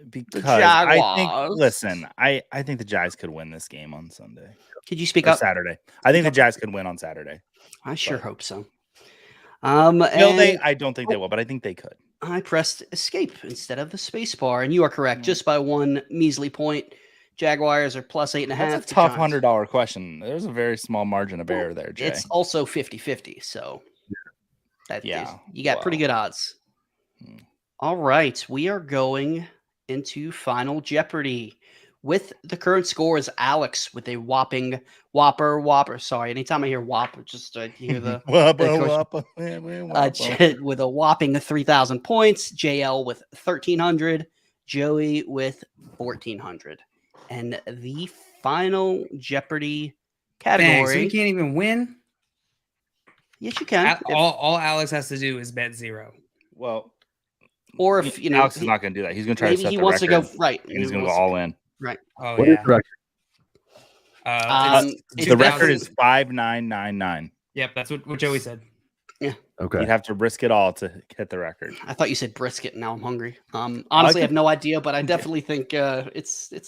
Because I think Jaguars. listen, I think the Jags could win this game on Sunday. Could you speak Or up? Saturday. I think the Jags could win on Saturday. I sure but- hope so. No, And I don't think they will, but I think they could. I pressed escape instead of the space bar, and you are correct. Mm. Just by one measly point. Jaguars are plus 8.5. That's a the tough Giants- $100 question. There's a very small margin of error there, Jay. It's also 50-50, so You got pretty good odds. All right, we are going into Final Jeopardy. With the current score is Alex with a whopping whopper. Sorry, anytime I hear whopper, just hear the Chet with a whopping 3,000 points. JL with 1,300. Joey with 1,400. And the Final Jeopardy category. Dang, so we can't even win. Yes, you can. All Alex has to do is bet 0. Well, Or if Alex is not going to do that. He's going to try to set he the wants record, to go right. and he's going to go all in. Right. Oh What is yeah. the record? The record is 5,999. Yep, that's what Joey said. Okay. You'd have to risk it all to hit the record. I thought you said brisket. Now I'm hungry. Honestly, I have no idea, but I definitely think it's. I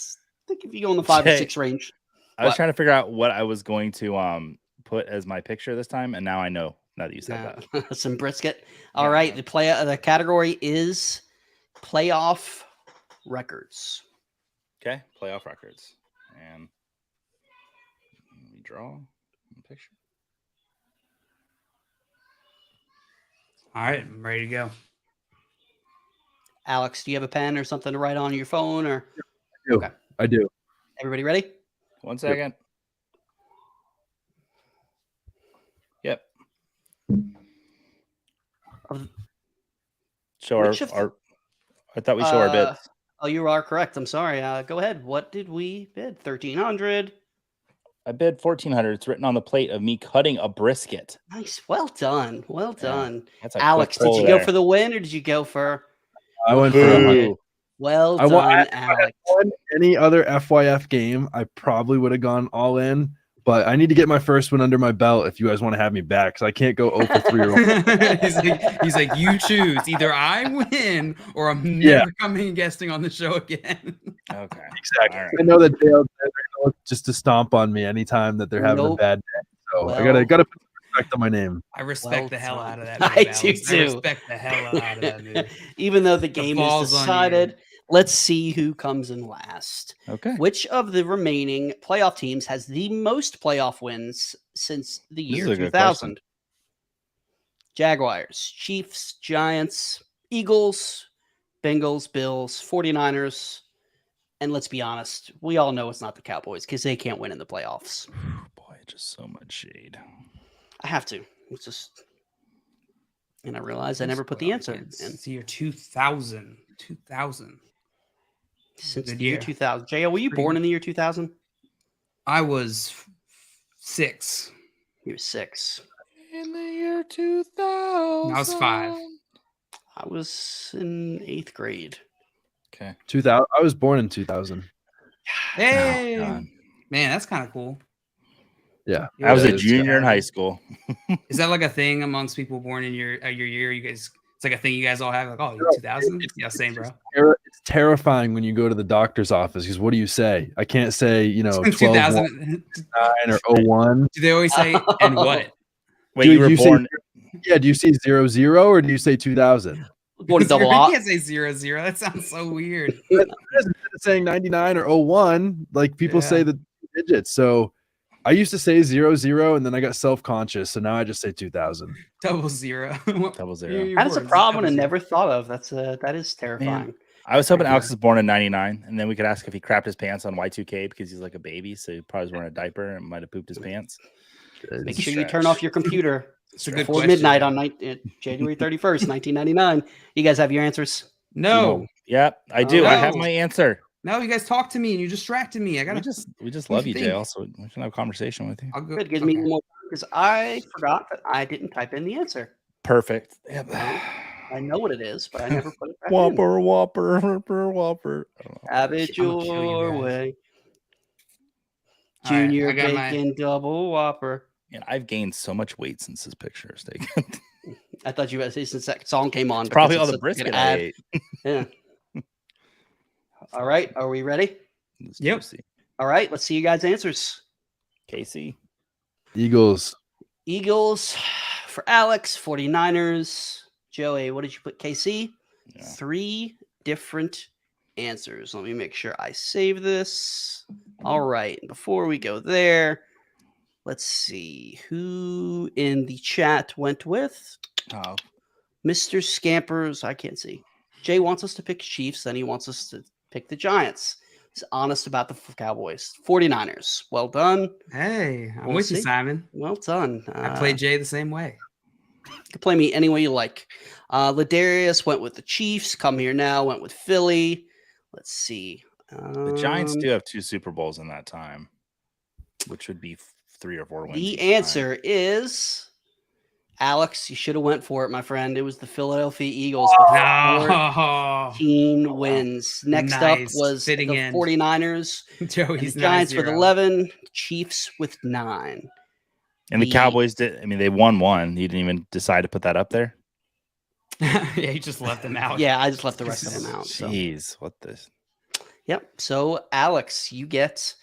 think if you go in the 5 or 6 range. I was trying to figure out what I was going to put as my picture this time, and now I know. Now that you said that, some brisket. All right, the category is playoff records. Okay, playoff records, and let me draw a picture. All right, I'm ready to go. Alex, do you have a pen or something to write on your phone? Or I do. Everybody ready? 1 second. Yep. Show our I thought we show our bids. Oh, you are correct. I'm sorry. Go ahead. What did we bid? 1,300. I bid 1,400. It's written on the plate of me cutting a brisket. Nice. Well done. Well done. That's a Alex, quick did you pull go for the win or did you go for? I went for the Well done, Alex. Any other FYF game, I probably would have gone all in, but I need to get my first one under my belt if you guys want to have me back, because I can't go 0 for 3 or he's like, you choose. Either I win or I'm never coming and guesting on the show again. Okay. Exactly. Right. I know that they're going to look just to stomp on me anytime that they're having a bad day. So I gotta put respect on my name. I respect the hell out of that. I do too. I respect the hell out of that move. Even though the game is decided, let's see who comes in last. Okay. Which of the remaining playoff teams has the most playoff wins since the year 2000? Jaguars, Chiefs, Giants, Eagles, Bengals, Bills, 49ers. And let's be honest, we all know it's not the Cowboys because they can't win in the playoffs. Boy, just so much shade. I have to. It's just, and I realized I never put the answer in. It's the year 2000. 2000. Since the year 2000. JL, were you born in the year 2000? I was 6. He was 6. In the year 2000. I was 5. I was in 8th grade. Okay. 2000. I was born in 2000. Hey, man, that's kind of cool. Yeah, I was a junior in high school. Is that like a thing amongst people born in your year? You guys, it's like a thing you guys all have. Like, oh, 2000. Yeah, same, bro. It's terrifying when you go to the doctor's office because what do you say? I can't say 2009 or 01. Do they always say and what? Wait, you were born? Do you say 00 or do you say 2000? Born double you can't say 00. That sounds so weird. Instead of saying 99 or 01, like people say the digits. So I used to say 00 and then I got self-conscious. So now I just say 2000. 00. Double zero. That is a problem and never thought of. That is terrifying. Man. I was hoping Alex was born in 99, and then we could ask if he crapped his pants on Y2K because he's like a baby, so he probably was wearing a diaper and might have pooped his pants. Make sure you turn off your computer before midnight on January 31st, 1999. You guys have your answers? No. Yep, I do. No. I have my answer. No, you guys talked to me and you distracted me. We just love you, Jay. Also, we can have a conversation with you. Good. Gives me more time because I forgot that I didn't type in the answer. Perfect. Yep. I know what it is, but I never put it back Whopper. Have it your way. Junior bacon double Whopper. And I've gained so much weight since this picture is taken. I thought you were saying since that song came on. Probably all the brisket I ate. Yeah. All right. Are we ready? Yep. All right. Let's see you guys' answers. Casey. Eagles for Alex. 49ers. Joey, what did you put? KC? Yeah. 3 different answers. Let me make sure I save this. All right. Before we go there, let's see who in the chat went with Oh, Mr. Scampers, I can't see. Jay wants us to pick Chiefs, then he wants us to pick the Giants. He's honest about the Cowboys. 49ers. Well done. Hey, I'm We'll with you, see. Simon. Well done. I played Jay the same way. You can play me any way you like. Ladarius went with the Chiefs. Come Here Now went with Philly. Let's see. the Giants do have 2 Super Bowls in that time, which would be 3 or 4 wins. The each time. answer is Alex. You should have went for it, my friend. It was the Philadelphia Eagles. No. 14 wins. Next Nice. up was Fitting the in. 49ers. And Joey's the Giants 9-0. with 11. Chiefs with 9. And the Cowboys did. I mean, they won 1. You didn't even decide to put that up there. Yeah, you just left them out. Yeah, I just left the rest of them out. So. Jeez, what this? Yep. So, Alex, you get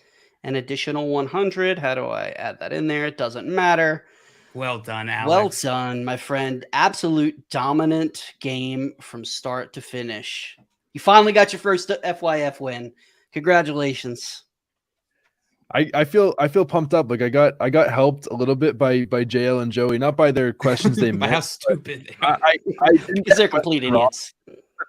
an additional 100. How do I add that in there? It doesn't matter. Well done, Alex. Well done, my friend. Absolute dominant game from start to finish. You finally got your first FYF win. Congratulations. I feel pumped up. Like I got helped a little bit by JL and Joey, not by their questions they By how missed. stupid they are. I didn't Because they're get complete wrong. idiots.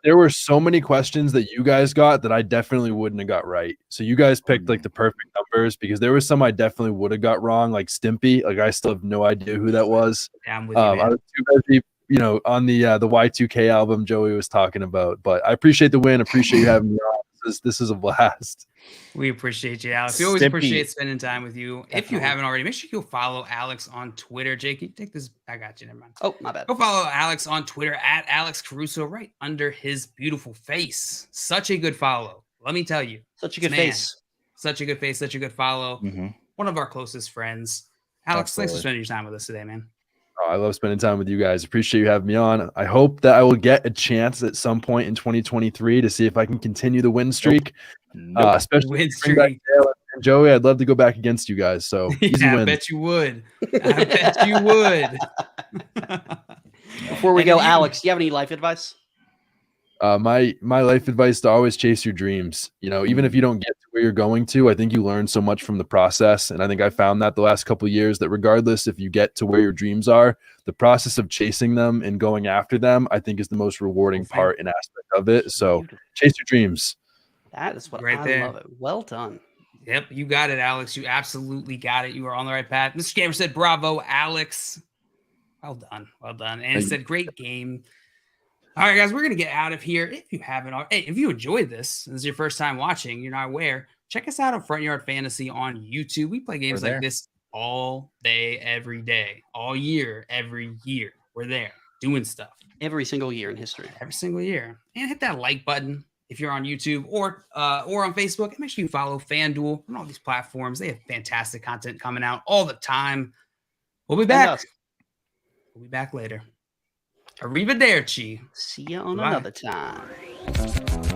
There were so many questions that you guys got that I definitely wouldn't have got right. So you guys picked like the perfect numbers because there was some I definitely would have got wrong, like Stimpy. Like I still have no idea who that was. Yeah, I'm with you, I man. was too busy, on the Y2K album Joey was talking about. But I appreciate the win. Appreciate you having me on. This is a blast. We appreciate you, Alex. We always Stimpy. appreciate spending time with you. If you Definitely. haven't already, make sure you follow Alex on Twitter. Jake, you take this. I got you. Never mind. Oh, my bad. Go follow Alex on Twitter at Alex Caruso right under his beautiful face. Such a good follow. Let me tell you. Such a good Man. face. Such a good face. Such a good follow. Mhm. One of our closest friends. Alex, thanks for Absolutely. spending your time with us today, man. Oh, I love spending time with you guys. Appreciate you having me on. I hope that I will get a chance at some point in 2023 to see if I can continue the win streak. Nope. Especially Win if you bring back streak. Dale and Joey. I'd love to go back against you guys. So easy Yeah, I win. bet you would. I bet you would. Before we And go, you- Alex, do you have any life advice? My life advice to always chase your dreams. Even if you don't get to where you're going to, I think you learn so much from the process. And I think I found that the last couple of years that regardless if you get to where your dreams are, the process of chasing them and going after them, I think is the most rewarding Okay. part and aspect of it. So chase your dreams. That is what Right I there. love it. Well done. Yep, you got it, Alex. You absolutely got it. You are on the right path. Mr. Gamer said, bravo, Alex. Well done. Well done. And it said, great game. All right, guys, we're going to get out of here. If you haven't, hey, if you enjoyed this is your first time watching, you're not aware, check us out on Front Yard Fantasy on YouTube. We play games We're like there. this all day, every day, all year, every year. We're there doing stuff Every single year in history. every single year. And hit that like button if you're on YouTube or on Facebook. And make sure you follow FanDuel on all these platforms. They have fantastic content coming out all the time. We'll be back. us. We'll be back later. Arrivederci. See you on Bye. another time.